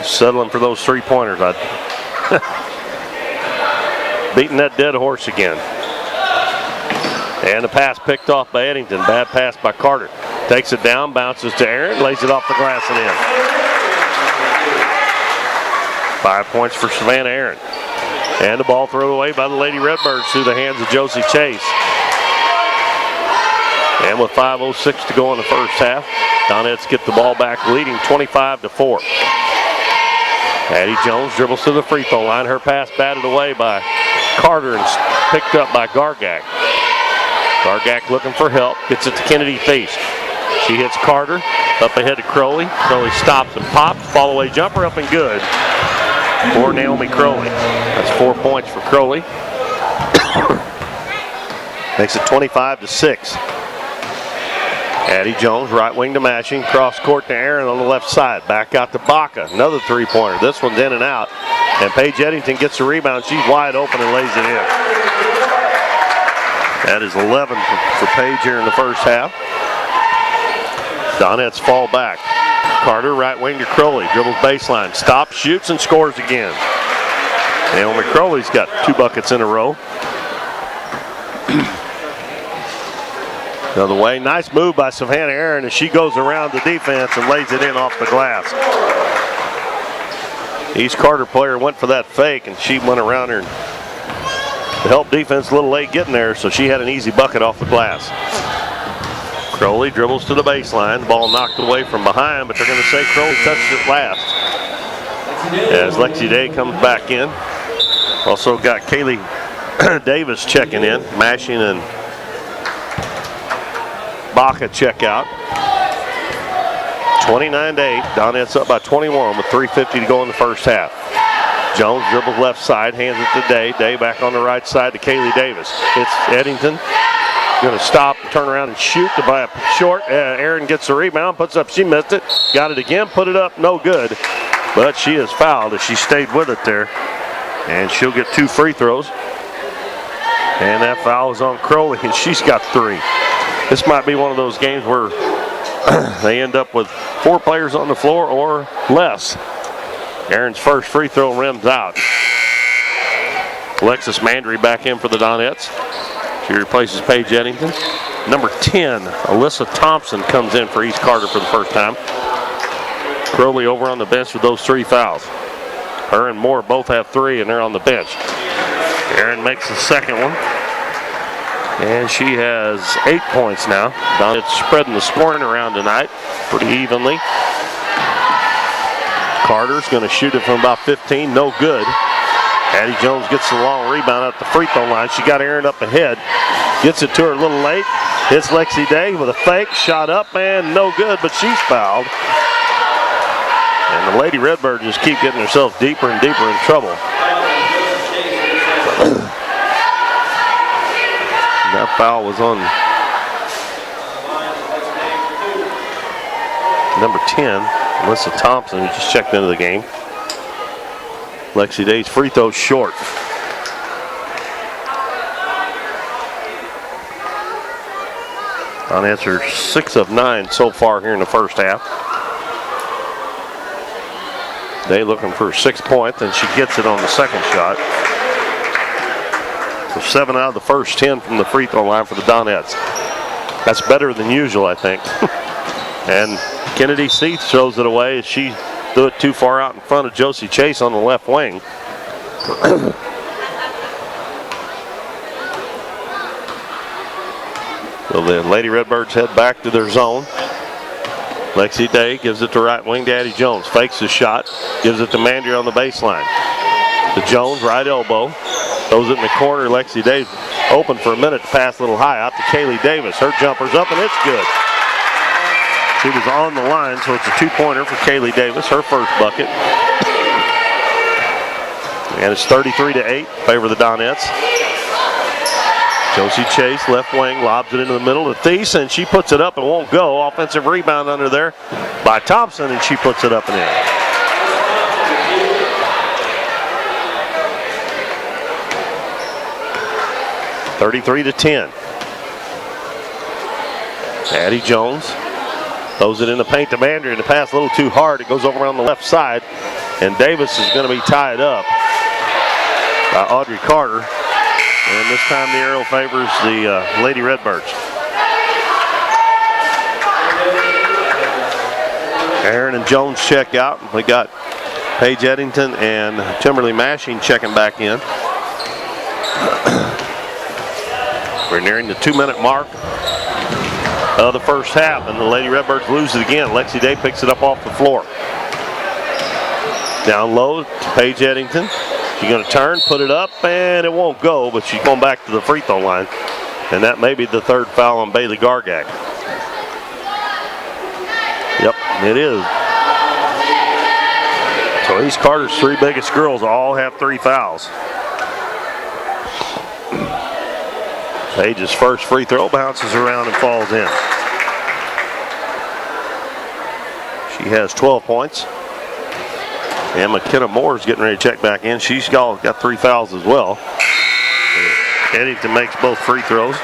Settling for those 3-pointers. Beating that dead horse again. And the pass picked off by Eddington. Bad pass by Carter. Takes it down, bounces to Aaron, lays it off the glass and in. 5 points for Savannah Aaron. And the ball thrown away by the Lady Redbirds through the hands of Josie Chase. And with 5:06 to go in the first half, Donettes get the ball back, leading 25-4. Addie Jones dribbles to the free throw line. Her pass batted away by Carter and picked up by Gargak. Gargak looking for help. Gets it to Kennedy Thies. She hits Carter. Up ahead to Crowley. Crowley stops and pops. Fall away jumper up and good for Naomi Crowley. That's 4 points for Crowley. Makes it 25-6. Addie Jones, right wing to Mashing. Cross court to Aaron on the left side. Back out to Baca. Another 3-pointer. This one's in and out. And Paige Eddington gets the rebound. She's wide open and lays it in. That is 11 for Paige here in the first half. Donettes fall back. Carter, right wing to Crowley. Dribbles baseline. Stops, shoots, and scores again. Naomi Crowley's got 2 buckets in a row. The other way. Nice move by Savannah Aaron as she goes around the defense and lays it in off the glass. East Carter player went for that fake and she went around her and helped defense a little late getting there, so she had an easy bucket off the glass. Crowley dribbles to the baseline. The ball knocked away from behind, but they're going to say Crowley touched it last. As Lexi Day comes back in. Also got Kaylee Davis checking in. Mashing and Baca check out. 29-8. Donettes up by 21 with 3:50 to go in the first half. Jones dribbles left side, hands it to Day. Day back on the right side to Kaylee Davis. It's Eddington. Going to stop, turn around and shoot to buy a short. Aaron gets the rebound, puts up. She missed it. Got it again, put it up, no good. But she is fouled as she stayed with it there. And she'll get 2 free throws. And that foul is on Crowley, and she's got 3. This might be one of those games where they end up with 4 players on the floor or less. Aaron's first free throw rims out. Alexis Mandry back in for the Donettes. She replaces Paige Eddington. Number 10, Alyssa Thompson comes in for East Carter for the first time. Crowley over on the bench with those 3 fouls. Her and Moore both have 3, and they're on the bench. Aaron makes the second one. And she has 8 points now. Donettes spreading the scoring around tonight pretty evenly. Carter's going to shoot it from about 15, no good. Addie Jones gets the long rebound at the free throw line. She got Aaron up ahead. Gets it to her a little late. Hits Lexi Day with a fake. Shot up and no good, but she's fouled. And the Lady Redbirds just keep getting themselves deeper and deeper in trouble. That foul was on number 10, Alyssa Thompson, who just checked into the game. Lexi Day's free throw short. Donettes are 6 of 9 so far here in the first half. Day looking for 6 points, and she gets it on the second shot. So 7 out of the first 10 from the free throw line for the Donettes. That's better than usual, I think. And Kennedy Seath throws it away as she threw it too far out in front of Josie Chase on the left wing. So the Lady Redbirds head back to their zone. Lexi Day gives it to right wing to Addie Jones. Fakes the shot. Gives it to Mandry on the baseline. To Jones, right elbow. Throws it in the corner. Lexi Day open for a minute to pass a little high out to Kaylee Davis. Her jumper's up and it's good. She was on the line, so it's a 2-pointer for Kaylee Davis, her first bucket. And it's 33-8, favor the Donettes. Josie Chase, left wing, lobs it into the middle to Thies, and she puts it up and won't go. Offensive rebound under there by Thompson, and she puts it up and in. (33-10). Addie Jones throws it in the paint to Mandry, and the pass a little too hard. It goes over on the left side, and Davis is going to be tied up by Audrey Carter. And this time the arrow favors the Lady Redbirds. Aaron and Jones check out. We got Paige Eddington and Timberly Mashing checking back in. We're nearing the 2-minute mark of the first half, and the Lady Redbirds lose it again. Lexi Day picks it up off the floor. Down low to Paige Eddington. She's going to turn, put it up, and it won't go, but she's going back to the free throw line. And that may be the third foul on Bailey Gargak. Yep, it is. So East Carter's 3 biggest girls all have 3 fouls. Paige's first free throw bounces around and falls in. She has 12 points. And McKenna Moore's getting ready to check back in. She's got 3 fouls as well. Eddington makes both free throws.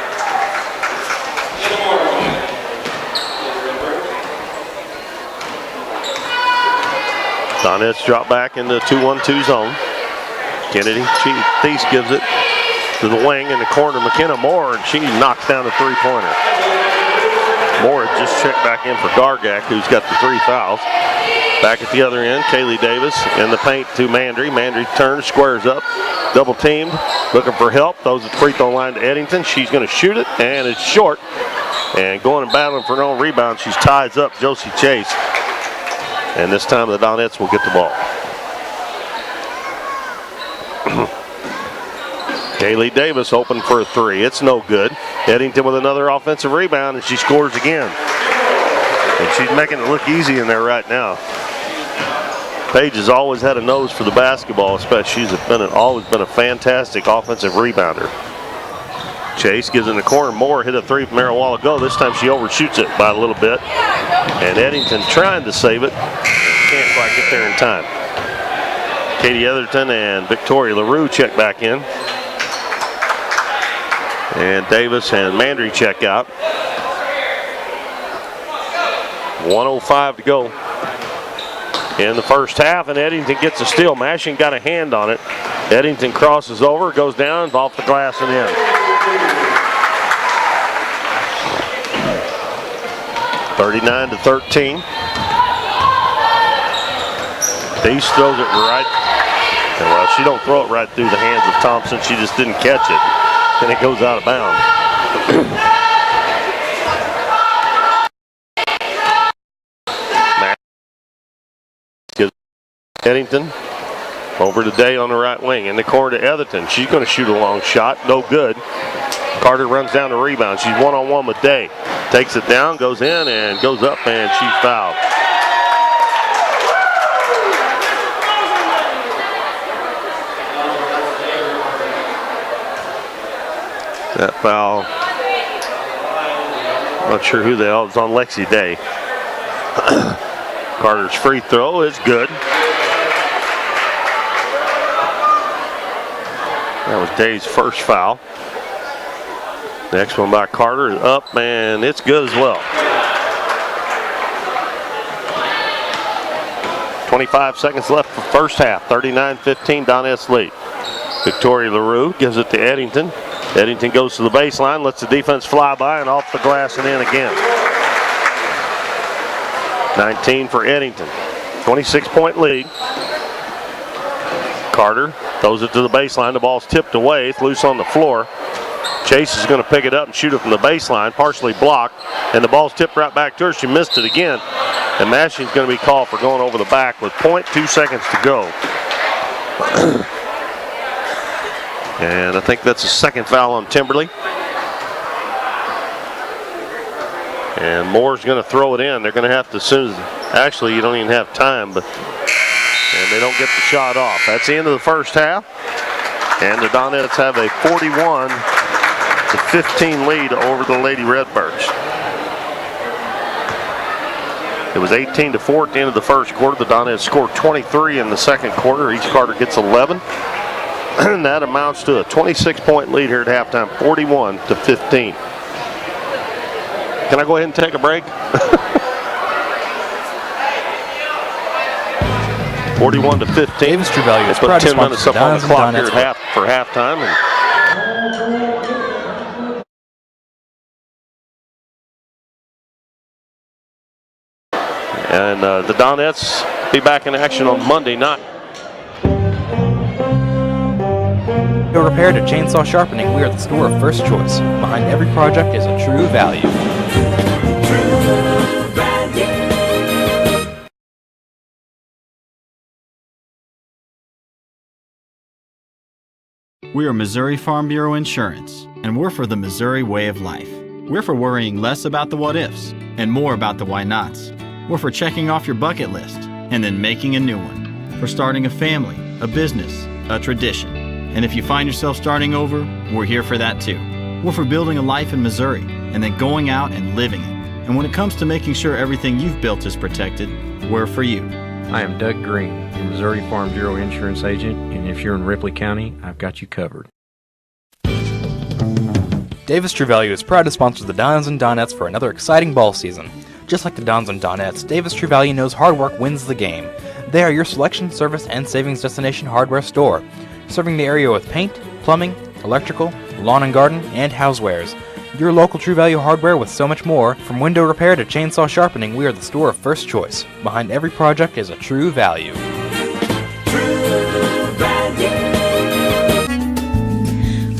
Donettes drop back in the 2-1-2 zone. Kennedy, Thies gives it to the wing in the corner, McKenna Moore, and she knocks down the 3-pointer. Moore had just checked back in for Gargak, who's got the 3 fouls. Back at the other end, Kaylee Davis in the paint to Mandry. Mandry turns, squares up, double teamed, looking for help. Throws the free throw line to Eddington. She's going to shoot it, and it's short. And going and battling for her own rebound, she ties up Josie Chase. And this time the Donettes will get the ball. Kaylee Davis open for a 3. It's no good. Eddington with another offensive rebound, and she scores again. And she's making it look easy in there right now. Paige has always had a nose for the basketball, especially. She's always been a fantastic offensive rebounder. Chase gives in the corner. Moore hit a three from there a while ago. This time she overshoots it by a little bit. And Eddington trying to save it. Can't quite get there in time. Katie Etherton and Victoria LaRue check back in. And Davis and Mandry check out. 1:05 to go in the first half, and Eddington gets a steal. Mashing got a hand on it. Eddington crosses over, goes down, off the glass and in. 39-13. Deese throws it right. Well, she don't throw it right through the hands of Thompson. She just didn't catch it. And it goes out of bounds. Eddington over to Day on the right wing. In the corner to Etherton. She's going to shoot a long shot. No good. Carter runs down the rebound. She's one-on-one with Day. Takes it down, goes in, and goes up, and she's fouled. That foul, not sure who the hell, it's on Lexi Day. Carter's free throw is good. That was Day's first foul. Next one by Carter is up, and it's good as well. 25 seconds left for first half. 39-15, Donettes lead. Victoria LaRue gives it to Eddington. Eddington goes to the baseline, lets the defense fly by, and off the glass and in again. 19 for Eddington. 26-point lead. Carter throws it to the baseline. The ball's tipped away. It's loose on the floor. Chase is going to pick it up and shoot it from the baseline, partially blocked, and the ball's tipped right back to her. She missed it again, and Mashing's going to be called for going over the back with 0.2 seconds to go. And I think that's a second foul on Timberly. And Moore's going to throw it in. They're going to have to, as soon as, actually you don't even have time, and they don't get the shot off. That's the end of the first half. And the Donettes have a 41-15 lead over the Lady Redbirds. It was 18-4 at the end of the first quarter. The Donettes scored 23 in the second quarter. Each quarter gets 11. And that amounts to a 26-point lead here at halftime, 41-15. Can I go ahead and take a break? 41-15. Davis True Value is put proud to 10 minutes sponsor up on the clock here Donettes for halftime. And the Donettes be back in action on Monday night. Window repair to chainsaw sharpening, we are the store of first choice. Behind every project is a true value. We are Missouri Farm Bureau Insurance, and we're for the Missouri way of life. We're for worrying less about the what-ifs and more about the why-nots. We're for checking off your bucket list and then making a new one. For starting a family, a business, a tradition. And if you find yourself starting over, we're here for that too. We're for building a life in Missouri and then going out and living it. And when it comes to making sure everything you've built is protected, we're for you. I am Doug Green, the Missouri Farm Bureau Insurance Agent, and if you're in Ripley County, I've got you covered. Davis True Value is proud to sponsor the Dons and Donettes for another exciting ball season. Just like the Dons and Donettes, Davis True Value knows hard work wins the game. They are your selection, service, and savings destination hardware store, serving the area with paint, plumbing, electrical, lawn and garden, and housewares. Your local True Value hardware with so much more. From window repair to chainsaw sharpening, we are the store of first choice. Behind every project is a true value.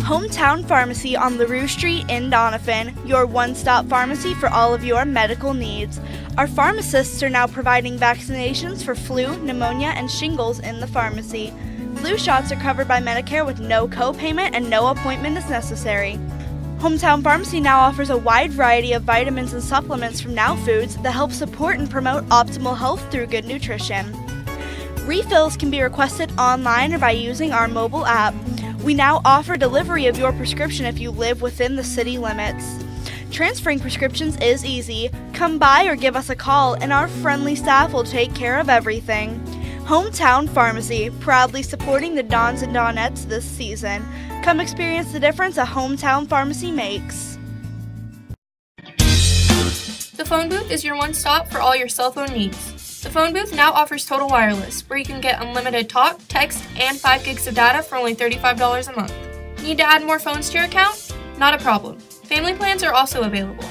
Hometown Pharmacy on LaRue Street in Doniphan, your one-stop pharmacy for all of your medical needs. Our pharmacists are now providing vaccinations for flu, pneumonia, and shingles in the pharmacy. Flu shots are covered by Medicare with no co-payment and no appointment is necessary. Hometown Pharmacy now offers a wide variety of vitamins and supplements from Now Foods that help support and promote optimal health through good nutrition. Refills can be requested online or by using our mobile app. We now offer delivery of your prescription if you live within the city limits. Transferring prescriptions is easy. Come by or give us a call and our friendly staff will take care of everything. Hometown Pharmacy, proudly supporting the Dons and Donettes this season. Come experience the difference a Hometown Pharmacy makes. The phone booth is your one stop for all your cell phone needs. The phone booth now offers Total Wireless, where you can get unlimited talk, text, and 5 gigs of data for only $35 a month. Need to add more phones to your account? Not a problem. Family plans are also available.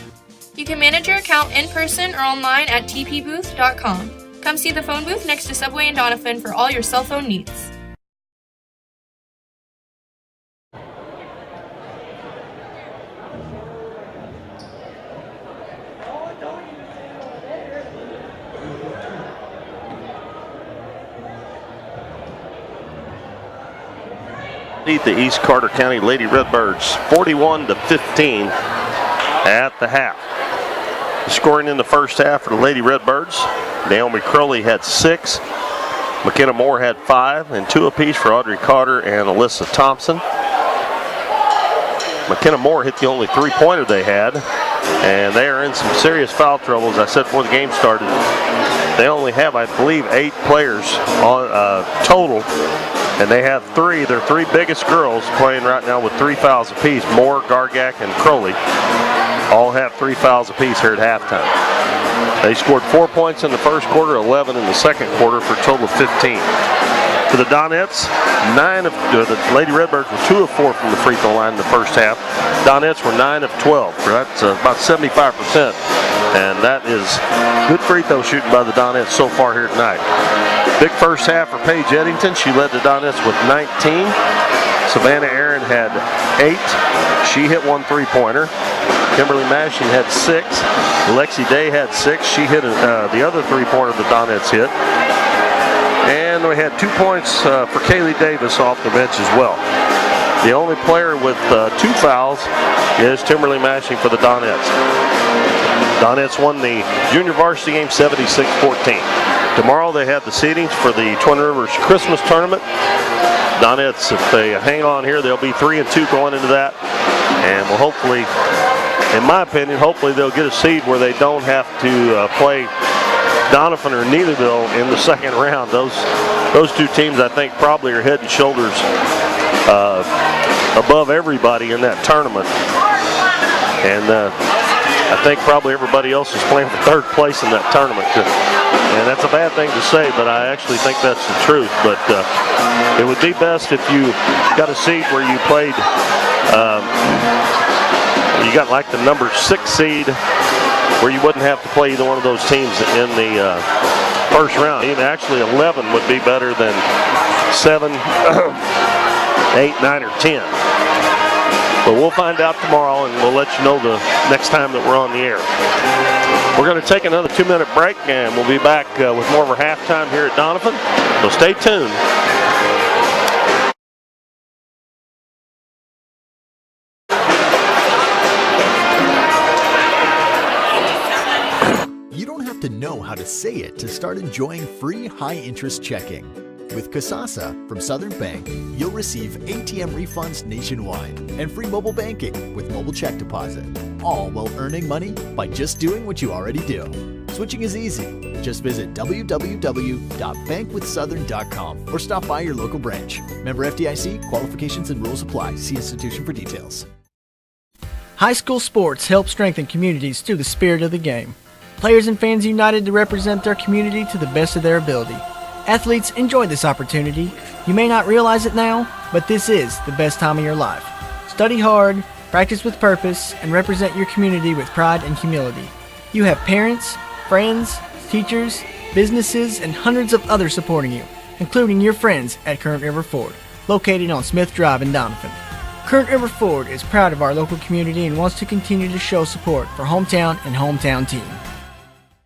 You can manage your account in person or online at tpbooth.com. Come see the phone booth next to Subway in Doniphan for all your cell phone needs. Beat the East Carter County Lady Redbirds 41-15 at the half. Scoring in the first half for the Lady Redbirds, Naomi Crowley had 6, McKenna Moore had 5, and 2 apiece for Audrey Carter and Alyssa Thompson. McKenna Moore hit the only 3-pointer they had, and they are in some serious foul trouble. As I said before the game started, they only have, I believe, 8 players on total, and they have 3. Their 3 biggest girls playing right now with 3 fouls apiece. Moore, Gargak, and Crowley all have 3 fouls apiece here at halftime. They scored 4 points in the first quarter, 11 in the second quarter for a total of 15. For the Donettes, the Lady Redbirds were 2 of 4 from the free throw line in the first half. Donettes were 9 of 12. That's about 75%. And that is good free throw shooting by the Donettes so far here tonight. Big first half for Paige Eddington. She led the Donettes with 19. Savannah Aaron had 8. She hit 1 3-pointer. Kimberly Mashing had 6. Lexi Day had 6. She hit the other 3-pointer the Donettes hit. And we had 2 points for Kaylee Davis off the bench as well. The only player with 2 fouls is Timberly Mashing for the Donettes. Donettes won the junior varsity game 76-14. Tomorrow they have the seedings for the Twin Rivers Christmas tournament. Donettes, if they hang on here, they'll be 3-2 going into that. And will hopefully, in my opinion, hopefully they'll get a seed where they don't have to play Doniphan or Neelyville in the second round. Those 2 teams, I think, probably are head and shoulders above everybody in that tournament. And I think probably everybody else is playing for 3rd place in that tournament. And that's a bad thing to say, but I actually think that's the truth. But it would be best if you got a seed where you played, you got like the number 6 seed, where you wouldn't have to play either one of those teams in the first round. Even actually 11 would be better than 7, 8, 9, or 10. But we'll find out tomorrow, and we'll let you know the next time that we're on the air. We're going to take another 2-minute break, and we'll be back with more of our halftime here at Doniphan. So stay tuned. You don't have to know how to say it to start enjoying free high-interest checking. With Kasasa from Southern Bank, you'll receive ATM refunds nationwide and free mobile banking with mobile check deposit, all while earning money by just doing what you already do. Switching is easy. Just visit www.bankwithsouthern.com or stop by your local branch. Member FDIC, qualifications and rules apply. See institution for details. High school sports help strengthen communities through the spirit of the game. Players and fans united to represent their community to the best of their ability. Athletes, enjoy this opportunity. You may not realize it now, but this is the best time of your life. Study hard, practice with purpose, and represent your community with pride and humility. You have parents, friends, teachers, businesses, and hundreds of others supporting you, including your friends at Current River Ford, located on Smith Drive in Doniphan. Current River Ford is proud of our local community and wants to continue to show support for hometown and hometown team.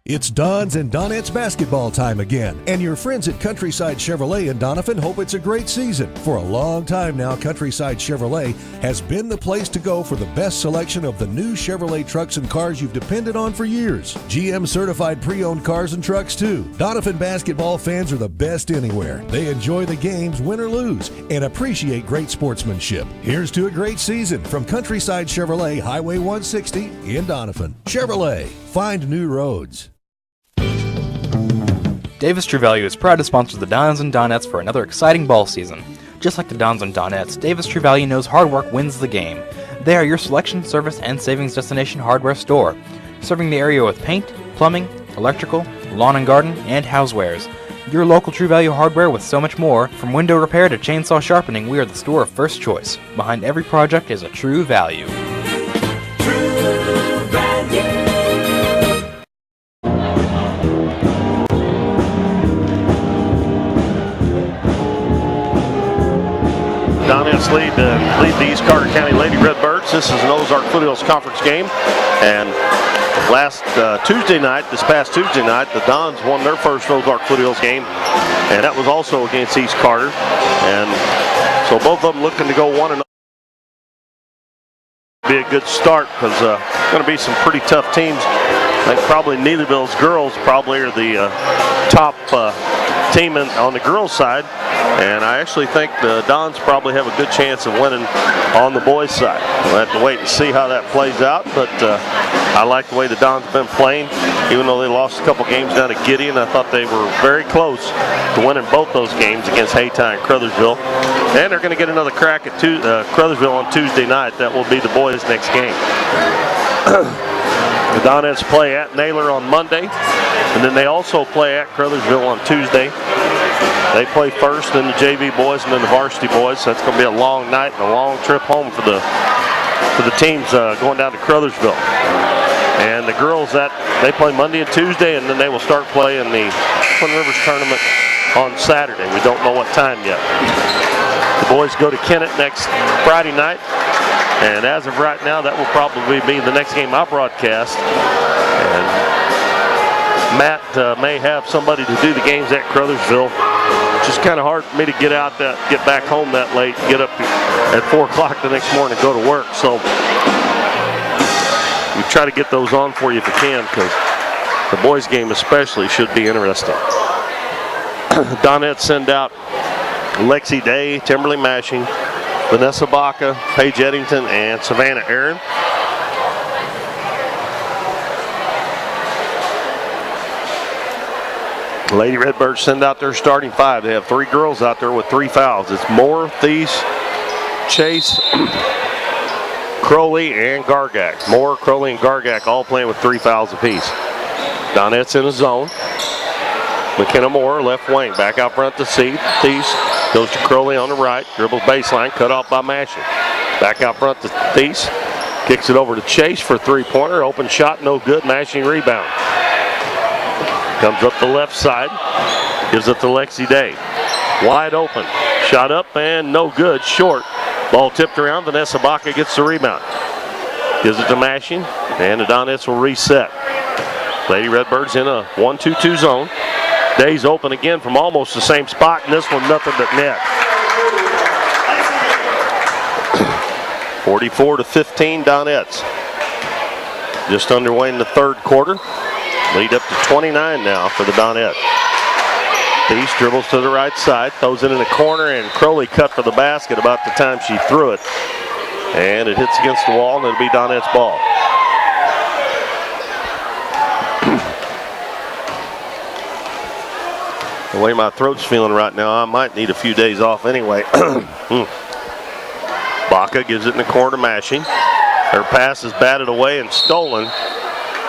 It's Don's and Donettes basketball time again, and your friends at Countryside Chevrolet in Doniphan hope it's a great season. For a long time now, Countryside Chevrolet has been the place to go for the best selection of the new Chevrolet trucks and cars you've depended on for years. GM certified pre-owned cars and trucks too. Doniphan basketball fans are the best anywhere. They enjoy the games, win or lose, and appreciate great sportsmanship. Here's to a great season from Countryside Chevrolet, Highway 160 in Doniphan. Chevrolet, find new roads. Davis True Value is proud to sponsor the Dons and Donettes for another exciting ball season. Just like the Dons and Donettes, Davis True Value knows hard work wins the game. They are your selection, service, and savings destination hardware store, serving the area with paint, plumbing, electrical, lawn and garden, and housewares. Your local True Value hardware with so much more. From window repair to chainsaw sharpening, we are the store of first choice. Behind every project is a True Value. Donettes lead the East Carter County Lady Redbirds. This is an Ozark Foothills Conference game. And this past Tuesday night, the Dons won their first Ozark Foothills game. And that was also against East Carter. And so both of them looking to go 1-0. Be a good start because going to be some pretty tough teams. I think probably Neelyville's girls probably are the top team on the girls' side. And I actually think the Dons probably have a good chance of winning on the boys' side. We'll have to wait and see how that plays out, but I like the way the Dons have been playing. Even though they lost a couple games down to Gideon, I thought they were very close to winning both those games against Haytime and Crothersville. And they're going to get another crack at Crothersville on Tuesday night. That will be the boys' next game. The Donettes play at Naylor on Monday, and then they also play at Crothersville on Tuesday. They play first, then the JV boys, and then the varsity boys. So that's going to be a long night and a long trip home for the teams going down to Crothersville. And the girls, they play Monday and Tuesday, and then they will start playing the Twin Rivers tournament on Saturday. We don't know what time yet. The boys go to Kennett next Friday night, and as of right now, that will probably be the next game I broadcast. And Matt may have somebody to do the games at Crothersville. It's just kind of hard for me to get back home that late, get up at 4 o'clock the next morning and go to work. So we try to get those on for you if you can, because the boys' game especially should be interesting. Donettes send out Lexi Day, Timberly Mashing, Vanessa Baca, Paige Eddington, and Savannah Aaron. Lady Redbirds send out their starting five. They have 3 girls out there with 3 fouls. It's Moore, Thies, Chase, Crowley, and Gargak. Moore, Crowley, and Gargak all playing with 3 fouls apiece. Donettes in a zone. McKenna Moore, left wing, back out front to Thies. Goes to Crowley on the right, dribbles baseline, cut off by Mashing. Back out front to Thies. Kicks it over to Chase for a 3-pointer. Open shot, no good. Mashing rebound. Comes up the left side, gives it to Lexi Day. Wide open, shot up and no good, short. Ball tipped around, Vanessa Baca gets the rebound. Gives it to Mashing, and the Donettes will reset. Lady Redbirds in a 1-2-2 zone. Day's open again from almost the same spot, and this one nothing but net. 44-15 Donettes. Just underway in the third quarter. Lead up to 29 now for the Donettes. Thies dribbles to the right side, throws it in the corner, and Crowley cut for the basket about the time she threw it. And it hits against the wall, and it'll be Donettes' ball. The way my throat's feeling right now, I might need a few days off anyway. Baca gives it in the corner, Mashing. Her pass is batted away and stolen.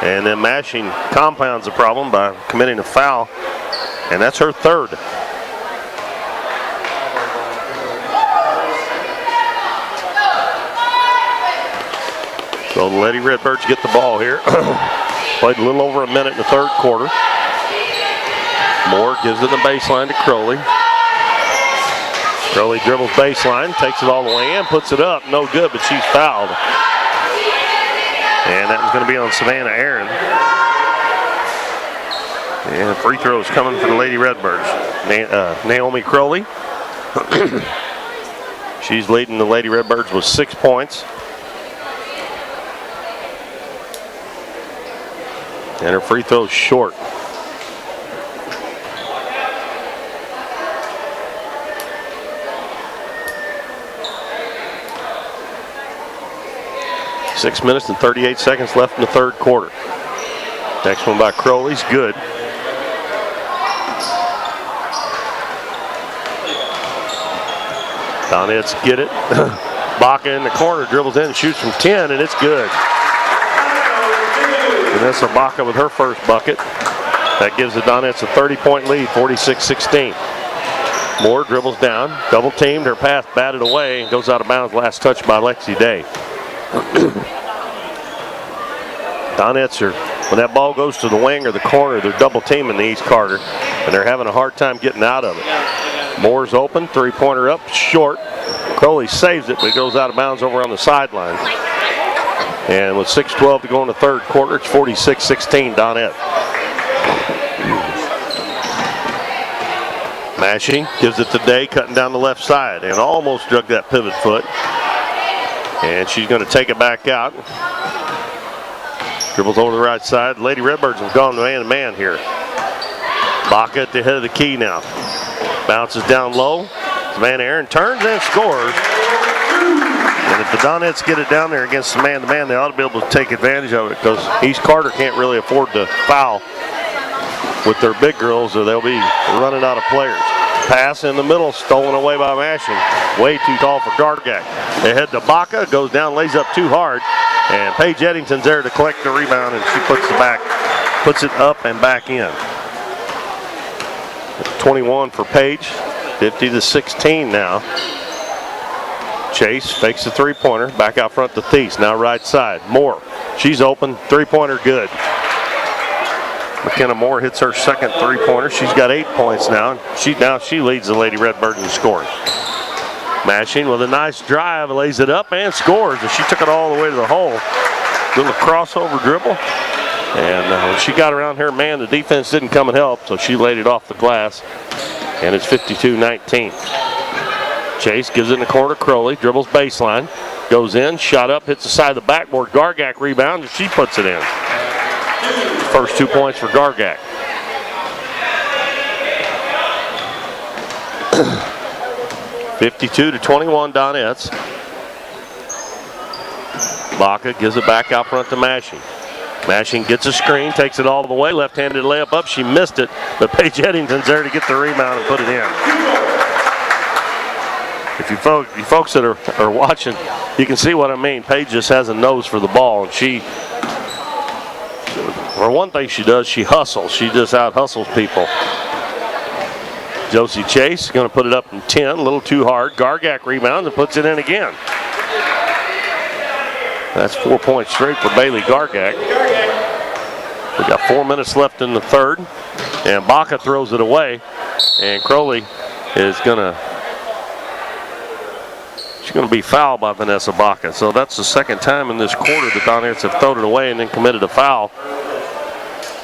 And then Mashing compounds the problem by committing a foul. And that's her third. So the Lady Redbirds get the ball here. Played a little over a minute in the third quarter. Moore gives it the baseline to Crowley. Crowley dribbles baseline, takes it all the way in, puts it up. No good, but she's fouled. And that was going to be on Savannah Aaron. And free throws coming for the Lady Redbirds. Naomi Crowley. She's leading the Lady Redbirds with 6 points. And her free throw's short. Six minutes and 38 seconds left in the third quarter. Next one by Crowley's good. Donettes get it. Baca in the corner, dribbles in, shoots from 10, and it's good. Vanessa Baca with her first bucket. That gives the Donettes a 30-point lead, 46-16. Moore dribbles down, double teamed, her pass batted away, and goes out of bounds. Last touch by Lexi Day. Donettes are, when that ball goes to the wing or the corner, they're double teaming the East Carter, and they're having a hard time getting out of it. Moore's open, three-pointer up, short. Crowley saves it, but it goes out of bounds over on the sideline. And with 6:12 to go in the third quarter, it's 46-16 Donette. Mashing, gives it to Day, cutting down the left side, and almost drug that pivot foot. And she's going to take it back out. Dribbles over the right side. Lady Redbirds have gone man-to-man here. Baca at the head of the key now. Bounces down low. Savannah Aaron turns and scores. And if the Donettes get it down there against the man-to-man, they ought to be able to take advantage of it, because East Carter can't really afford to foul with their big girls, or they'll be running out of players. Pass in the middle, stolen away by Mashing. Way too tall for Gargak. They head to Baca, goes down, lays up too hard, and Paige Eddington's there to collect the rebound, and she puts it up and back in. 21 for Paige, 50-16 now. Chase fakes the three-pointer, back out front to Thies, now right side. Moore, she's open, three-pointer good. McKenna Moore hits her second three-pointer. She's got 8 points now. She leads the Lady Redbirds in scoring. Mashing with a nice drive, lays it up and scores. And she took it all the way to the hole. Little crossover dribble. And when she got around her man, the defense didn't come and help, so she laid it off the glass. And it's 52-19. Chase gives it in the corner. Crowley dribbles baseline. Goes in, shot up, hits the side of the backboard. Gargak rebounds, and she puts it in. First 2 points for Gargak. (52-21) Donettes. Baca gives it back out front to Mashing. Mashing gets a screen, takes it all the way, left-handed layup up. She missed it, but Paige Eddington's there to get the rebound and put it in. If you folks that are watching, you can see what I mean. Paige just has a nose for the ball, and she, for one thing she does, she hustles. She just out-hustles people. Josie Chase going to put it up in 10, a little too hard. Gargak rebounds and puts it in again. That's 4 points straight for Bailey Gargak. We got 4 minutes left in the third, and Baca throws it away, and Crowley is going to be fouled by Vanessa Baca. So that's the second time in this quarter the Donettes have thrown it away and then committed a foul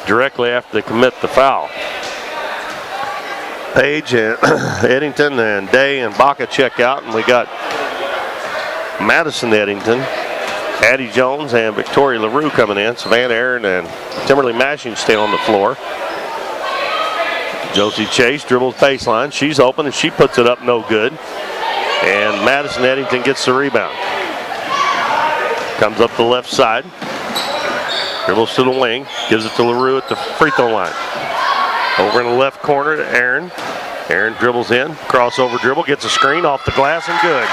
directly after they commit the foul. Paige and Eddington and Day and Baca check out, and we got Madison Eddington, Addie Jones, and Victoria LaRue coming in. Savannah Aaron and Timberly Mashing stay on the floor. Josie Chase dribbles baseline. She's open, and she puts it up no good. And Madison Eddington gets the rebound. Comes up the left side. Dribbles to the wing. Gives it to LaRue at the free throw line. Over in the left corner to Aaron. Aaron dribbles in. Crossover dribble. Gets a screen off the glass and good.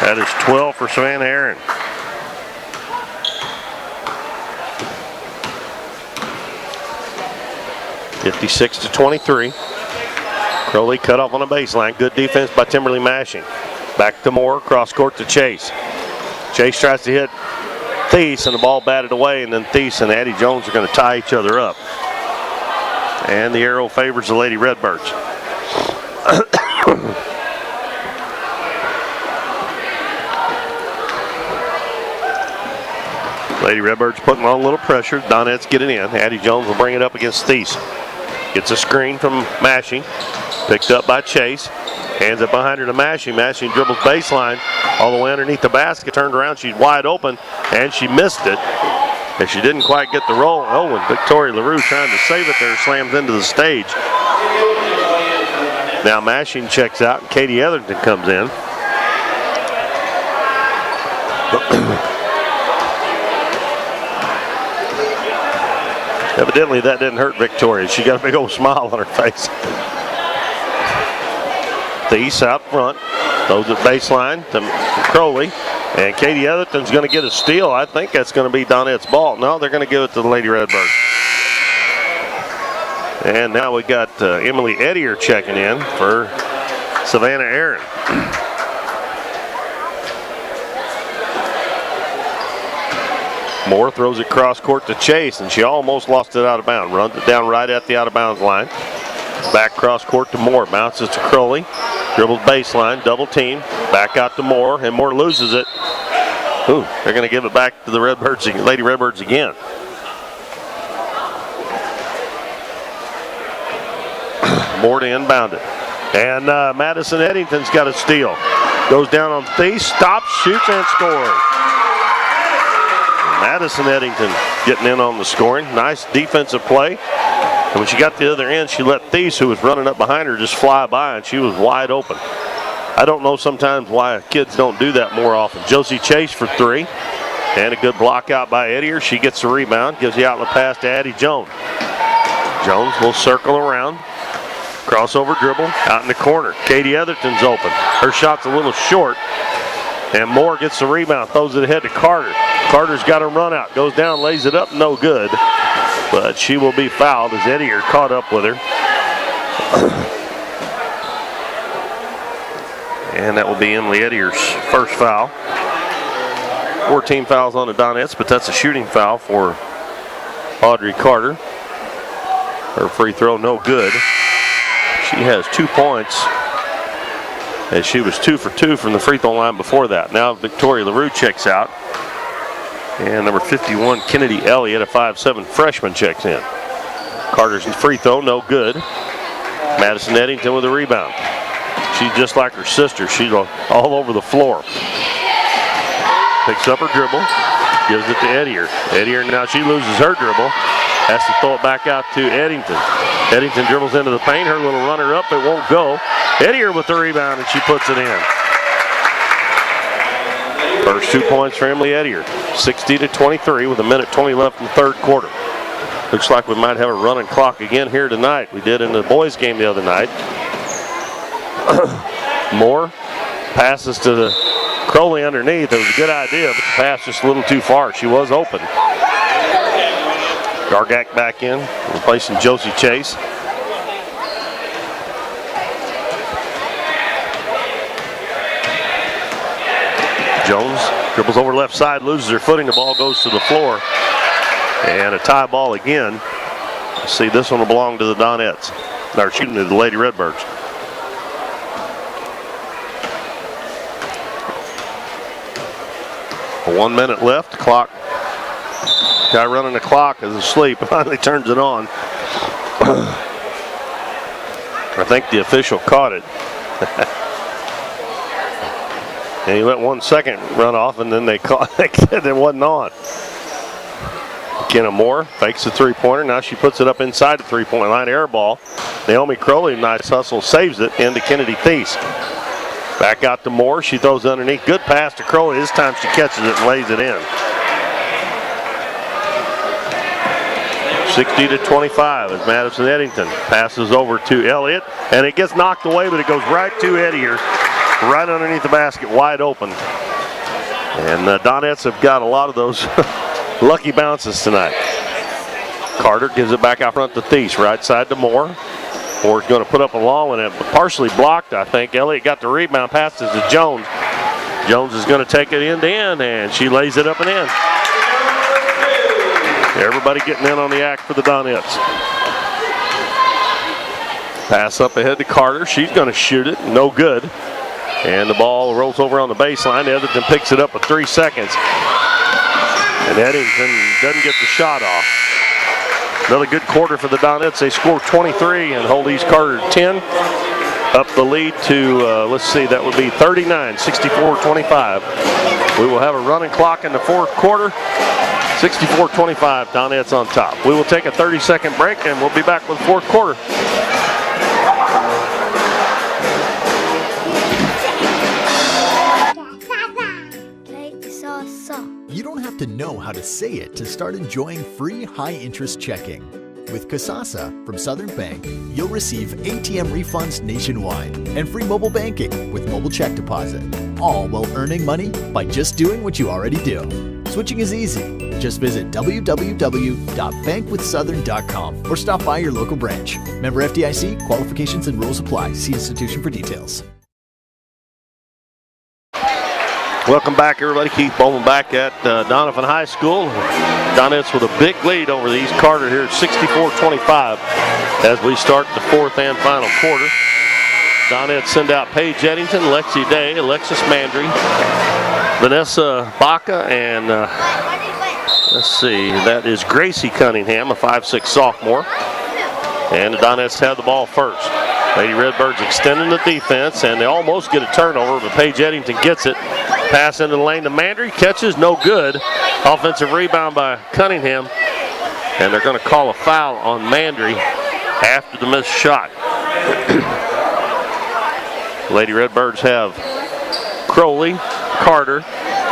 That is 12 for Savannah Aaron. (56-23). Crowley cut off on the baseline. Good defense by Timberly Mashing. Back to Moore. Cross court to Chase. Chase tries to hit Thies, and the ball batted away, and then Thies and Addie Jones are going to tie each other up. And the arrow favors the Lady Redbirds. Lady Redbirds putting on a little pressure. Donettes get it in. Addie Jones will bring it up against Thies. Gets a screen from Mashing. Picked up by Chase. Hands it behind her to Mashing. Mashing dribbles baseline all the way underneath the basket. Turned around. She's wide open, and she missed it. And she didn't quite get the roll. Oh, and Victoria LaRue trying to save it there, slams into the stage. Now Mashing checks out, and Katie Etherton comes in. Evidently that didn't hurt Victoria. She got a big old smile on her face. Thies out front. Throws it baseline to Crowley. And Katie Etherton's going to get a steal. I think that's going to be Donette's ball. No, they're going to give it to the Lady Redbirds. And now we got Emily Ettier checking in for Savannah Aaron. Moore throws it cross court to Chase, and she almost lost it out of bounds. Runs it down right at the out of bounds line. Back cross court to Moore. Bounces to Crowley. Dribbles baseline. Double team. Back out to Moore, and Moore loses it. Ooh, they're going to give it back to the Redbirds, Lady Redbirds again. Moore to inbound it. And Madison Eddington's got a steal. Goes down on Thies, stops, shoots, and scores. Madison Eddington getting in on the scoring. Nice defensive play. And when she got to the other end, she let Thies, who was running up behind her, just fly by, and she was wide open. I don't know sometimes why kids don't do that more often. Josie Chase for three. And a good block out by Ettier. She gets the rebound, gives the outlet pass to Addie Jones. Jones will circle around. Crossover dribble out in the corner. Katie Etherton's open. Her shot's a little short. And Moore gets the rebound, throws it ahead to Carter. Carter's got a run out, goes down, lays it up, no good. But she will be fouled as Ettier caught up with her. And that will be Emily Ettier's first foul. 14 fouls on the Donettes, but that's a shooting foul for Audrey Carter. Her free throw, no good. She has 2 points, as she was 2 for 2 from the free throw line before that. Now Victoria LaRue checks out. And number 51, Kennedy Elliott, a 5'7" freshman, checks in. Carter's free throw, no good. Madison Eddington with a rebound. She's just like her sister. She's all over the floor. Picks up her dribble, gives it to Ettier. Ettier, now she loses her dribble. Has to throw it back out to Eddington. Eddington dribbles into the paint. Her little runner up, it won't go. Ettier with the rebound, and she puts it in. First 2 points for Emily Ettier. 60-23 with 1:20 left in the third quarter. Looks like we might have a running clock again here tonight. We did in the boys' game the other night. Moore passes to the Crowley underneath. It was a good idea, but the pass just a little too far. She was open. Gargak back in, replacing Josie Chase. Jones dribbles over left side, loses her footing. The ball goes to the floor. And a tie ball again. See, this one will belong to the Donettes. They're shooting to the Lady Redbirds. A 1 minute left. The clock. Guy running the clock is asleep. Finally turns it on. I think the official caught it. And he let 1 second run off, and then they said it wasn't on. McKenna Moore fakes the three-pointer. Now she puts it up inside the three-point line. Air ball. Naomi Crowley, nice hustle, saves it into Kennedy Thies. Back out to Moore. She throws underneath. Good pass to Crowley. This time she catches it and lays it in. 60-25 as Madison Eddington passes over to Elliott. And it gets knocked away, but it goes right to Ettier. Right underneath the basket, wide open. And the Donettes have got a lot of those lucky bounces tonight. Carter gives it back out front to Thies, right side to Moore. Moore's going to put up a long one, but partially blocked, I think. Elliott got the rebound, passes to Jones. Jones is going to take it end to end, and she lays it up and in. Everybody getting in on the act for the Donettes. Pass up ahead to Carter. She's going to shoot it, no good. And the ball rolls over on the baseline. Etherton picks it up with 3 seconds. And Eddington doesn't get the shot off. Another good quarter for the Donettes. They score 23 and hold East Carter 10. Up the lead to, let's see, that would be 39, 64-25. We will have a running clock in the fourth quarter. 64-25, Donettes on top. We will take a 30-second break and we'll be back with the fourth quarter. You don't have to know how to say it to start enjoying free high-interest checking. With Kasasa from Southern Bank, you'll receive ATM refunds nationwide and free mobile banking with mobile check deposit, all while earning money by just doing what you already do. Switching is easy. Just visit www.bankwithsouthern.com or stop by your local branch. Member FDIC, qualifications and rules apply. See institution for details. Welcome back, everybody. Keith Bowman back at Doniphan High School. Donettes with a big lead over the East Carter here at 64-25 as we start the fourth and final quarter. Donettes send out Paige Eddington, Lexi Day, Alexis Mandry, Vanessa Baca, and let's see, that is Gracie Cunningham, a 5'6" sophomore. And the Donettes have the ball first. Lady Redbirds extending the defense, and they almost get a turnover, but Paige Eddington gets it. Pass into the lane to Mandry, catches, no good. Offensive rebound by Cunningham, and they're going to call a foul on Mandry after the missed shot. Lady Redbirds have Crowley, Carter,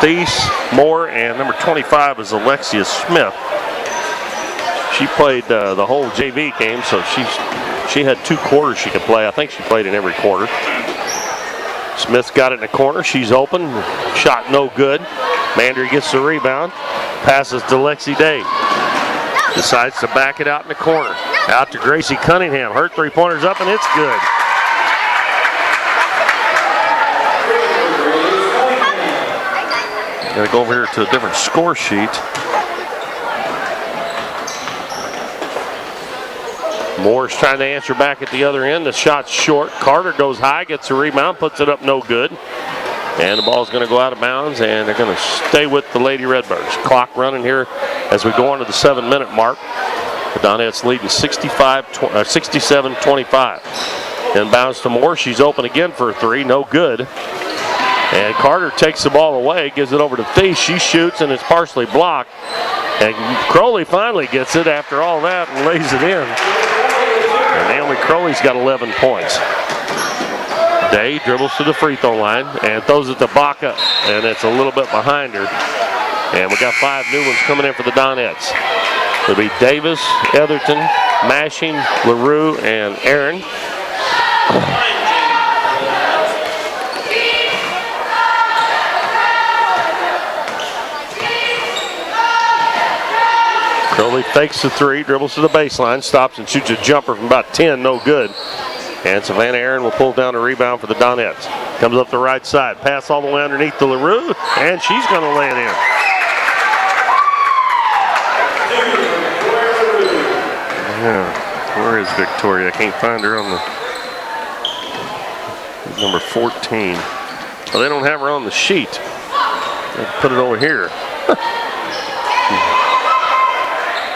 Thies, Moore, and number 25 is Alexia Smith. She played the whole JV game, so she had 2 quarters she could play. I think she played in every quarter. Smith got it in the corner. She's open. Shot no good. Mandry gets the rebound. Passes to Lexi Day. Decides to back it out in the corner. Out to Gracie Cunningham. Her three-pointer's up, and it's good. Gonna go over here to a different score sheet. Moore's trying to answer back at the other end. The shot's short. Carter goes high, gets a rebound, puts it up no good. And the ball's going to go out of bounds, and they're going to stay with the Lady Redbirds. Clock running here as we go on to the 7-minute mark. The Donettes leading 67-25. Inbounds to Moore. She's open again for a 3. No good. And Carter takes the ball away, gives it over to Thies. She shoots, and it's partially blocked. And Crowley finally gets it after all that and lays it in. And Naomi Crowley's got 11 points. Day dribbles to the free throw line and throws it to Baca, and it's a little bit behind her. And we got 5 new ones coming in for the Donettes. It'll be Davis, Etherton, Mashing, LaRue, and Aaron. Crowley fakes the 3, dribbles to the baseline, stops and shoots a jumper from about 10, no good. And Savannah Aaron will pull down the rebound for the Donettes. Comes up the right side, pass all the way underneath to LaRue, and she's going to lay it in. Yeah, where is Victoria? I can't find her on the number 14. Well, they don't have her on the sheet. Let's put it over here.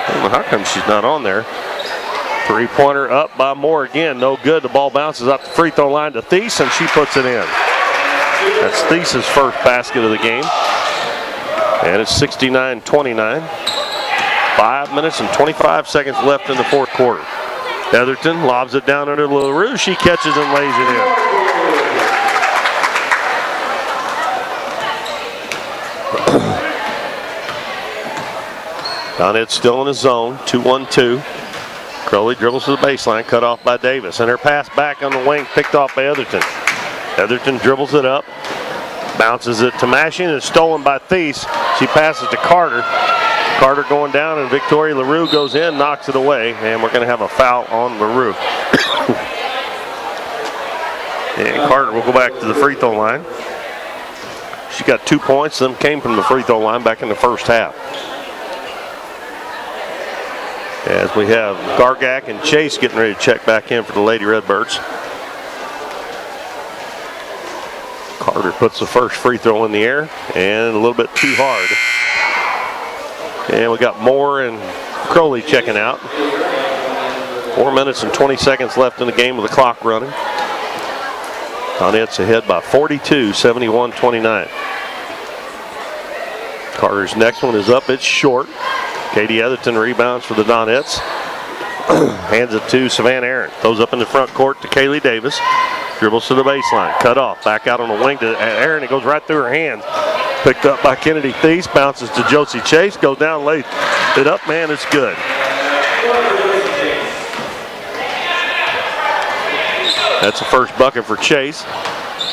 I don't know how come she's not on there. Three-pointer up by Moore again. No good. The ball bounces up the free throw line to Thies, and she puts it in. That's Thies' first basket of the game. And it's 69-29. 5 minutes and 25 seconds left in the fourth quarter. Etherton lobs it down under LaRue. She catches and lays it in. Donettes still in the zone, 2-1-2. Crowley dribbles to the baseline, cut off by Davis. And her pass back on the wing, picked off by Etherton. Etherton dribbles it up, bounces it to Mashing, and stolen by Thies. She passes to Carter. Carter going down, and Victoria LaRue goes in, knocks it away, and we're going to have a foul on LaRue. And Carter will go back to the free throw line. She got 2 points, them came from the free throw line back in the first half. As we have Gargak and Chase getting ready to check back in for the Lady Redbirds. Carter puts the first free throw in the air, and a little bit too hard. And we got Moore and Crowley checking out. 4 minutes and 20 seconds left in the game with the clock running. Donettes ahead by 42, 71-29. Carter's next one is up. It's short. Katie Etherton rebounds for the Donettes. Hands it to Savannah Aaron. Throws up in the front court to Kaylee Davis. Dribbles to the baseline. Cut off. Back out on the wing to Aaron. It goes right through her hands. Picked up by Kennedy Thies. Bounces to Josie Chase. Goes down, lays it up. Man, it's good. That's the first bucket for Chase.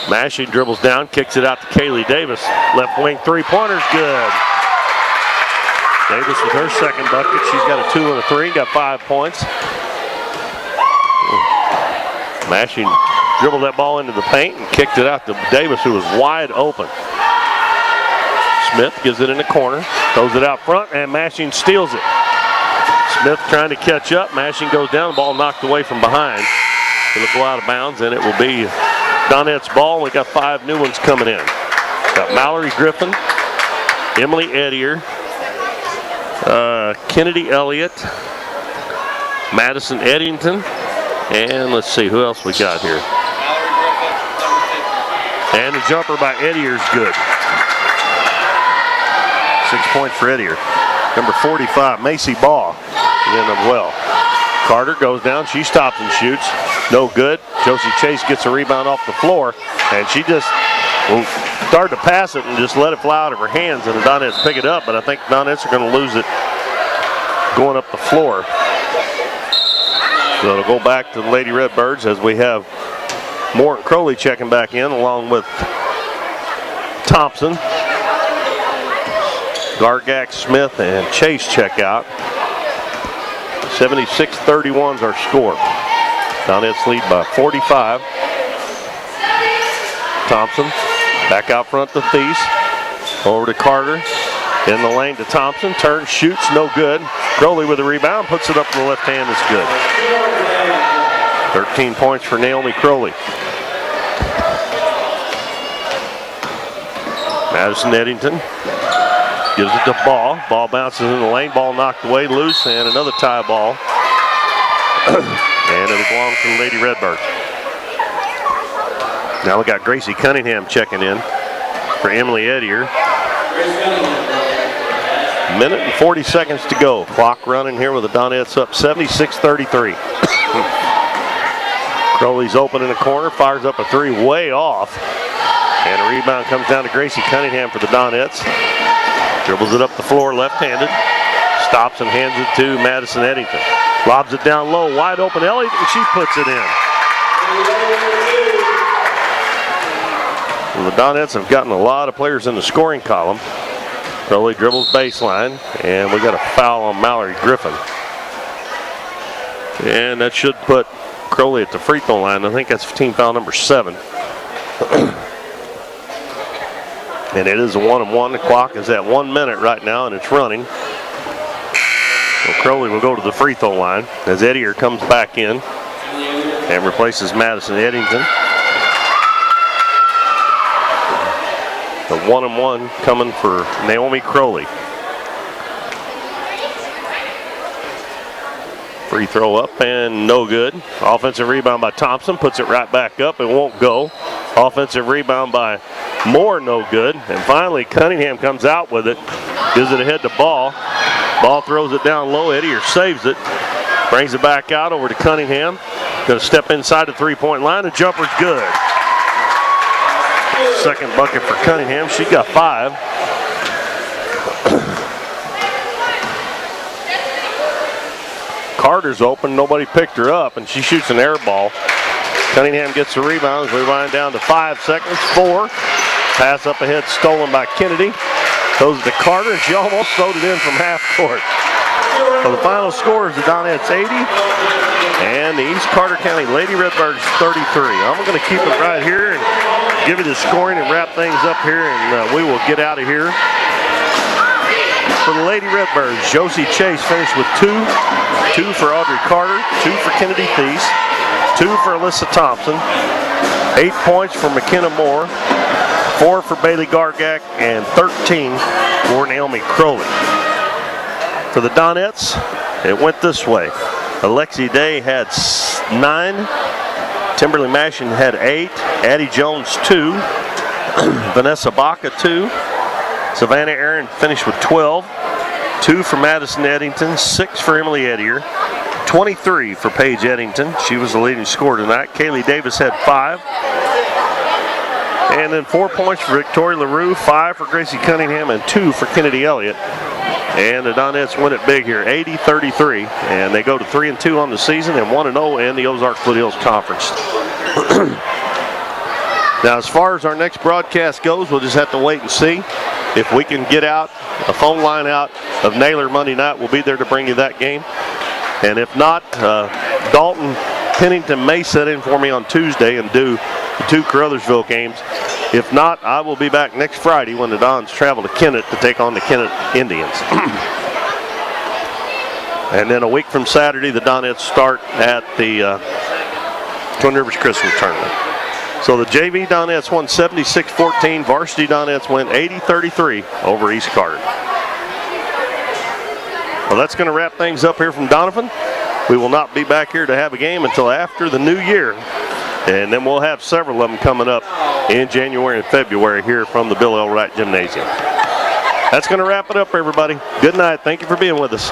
Mashing dribbles down, kicks it out to Kaylee Davis. Left wing three-pointer's good. Davis with her second bucket. She's got a 2 and a 3, got 5 points. Mashing dribbled that ball into the paint and kicked it out to Davis, who was wide open. Smith gives it in the corner, throws it out front, and Mashing steals it. Smith trying to catch up. Mashing goes down, the ball knocked away from behind. It'll go out of bounds, and it will be Donette's ball. We got 5 new ones coming in. Got Mallory Griffin, Emily Edier, Kennedy Elliott, Madison Eddington, and let's see who else we got here. And the jumper by Edier's good. 6 points for Edier. Number 45, Macy Baugh, is in as well. Carter goes down, she stops and shoots. No good. Josie Chase gets a rebound off the floor, and she just started to pass it and just let it fly out of her hands, and the Donettes pick it up, but I think the Donettes are going to lose it going up the floor. So it'll go back to the Lady Redbirds as we have Moore and Crowley checking back in, along with Thompson. Gargak, Smith, and Chase check out. 76-31 is our score. Donettes lead by 45. Thompson back out front to Thies. Over to Carter. In the lane to Thompson. Turns, shoots, no good. Crowley with a rebound, puts it up in the left hand, it's good. 13 points for Naomi Crowley. Madison Eddington gives it to Ball. Ball bounces in the lane. Ball knocked away, loose, and another tie ball. And it belongs to the Lady Redbirds. Now we got Gracie Cunningham checking in for Emily Edier. Minute and 40 seconds to go. Clock running here with the Donettes up 76-33. Crowley's open in the corner, fires up a 3 way off. And a rebound comes down to Gracie Cunningham for the Donettes. Dribbles it up the floor left-handed. Stops and hands it to Madison Eddington. Lobs it down low, wide open Elliott, and she puts it in. Well, the Donettes have gotten a lot of players in the scoring column. Crowley dribbles baseline, and we got a foul on Mallory Griffin. And that should put Crowley at the free throw line. I think that's team foul number 7. And it is a 1-on-1. The clock is at 1 minute right now, and it's running. So Crowley will go to the free throw line as Edier comes back in and replaces Madison Eddington. The 1-on-1 coming for Naomi Crowley. Free throw up and no good. Offensive rebound by Thompson, puts it right back up. It won't go. Offensive rebound by Moore, no good. And finally, Cunningham comes out with it. Gives it ahead to Ball. Ball throws it down low. Edier saves it. Brings it back out over to Cunningham. Going to step inside the three-point line. The jumper's good. Second bucket for Cunningham. She got 5. Carter's open. Nobody picked her up, and she shoots an air ball. Cunningham gets the rebound as we wind down to 5 seconds. 4. Pass up ahead stolen by Kennedy. Goes to Carter, and she almost throwed it in from half court. So the final score is the Donettes 80 and the East Carter County Lady Redbirds 33. I'm going to keep it right here and give you the scoring and wrap things up here, and we will get out of here. For the Lady Redbirds, Josie Chase finished with 2. 2 for Audrey Carter, 2 for Kennedy Thies, 2 for Alyssa Thompson, 8 points for McKenna Moore, 4 for Bailey Gargak, and 13 for Naomi Crowley. For the Donettes, it went this way. Alexi Day had 9. Timberly Mashin had 8. Addie Jones 2. Vanessa Baca 2. Savannah Aaron finished with 12. 2 for Madison Eddington. 6 for Emily Eddier. 23 for Paige Eddington. She was the leading scorer tonight. Kaylee Davis had 5. And then 4 points for Victoria LaRue, 5 for Gracie Cunningham, and 2 for Kennedy Elliott. And the Donettes win it big here, 80-33. And they go to 3-2 on the season and 1-0 in the Ozark Foothills Conference. Now, as far as our next broadcast goes, we'll just have to wait and see. If we can get out a phone line out of Naylor Monday night, we'll be there to bring you that game. And if not, Dalton Pennington may set in for me on Tuesday and do the 2 Caruthersville games. If not, I will be back next Friday when the Dons travel to Kennett to take on the Kennett Indians. And then a week from Saturday, the Donettes start at the Twin Rivers Christmas Tournament. So the JV Donettes won 76-14. Varsity Donettes win 80-33 over East Carter. Well, that's going to wrap things up here from Doniphan. We will not be back here to have a game until after the new year. And then we'll have several of them coming up in January and February here from the Bill L. Wright Gymnasium. That's going to wrap it up, everybody. Good night. Thank you for being with us.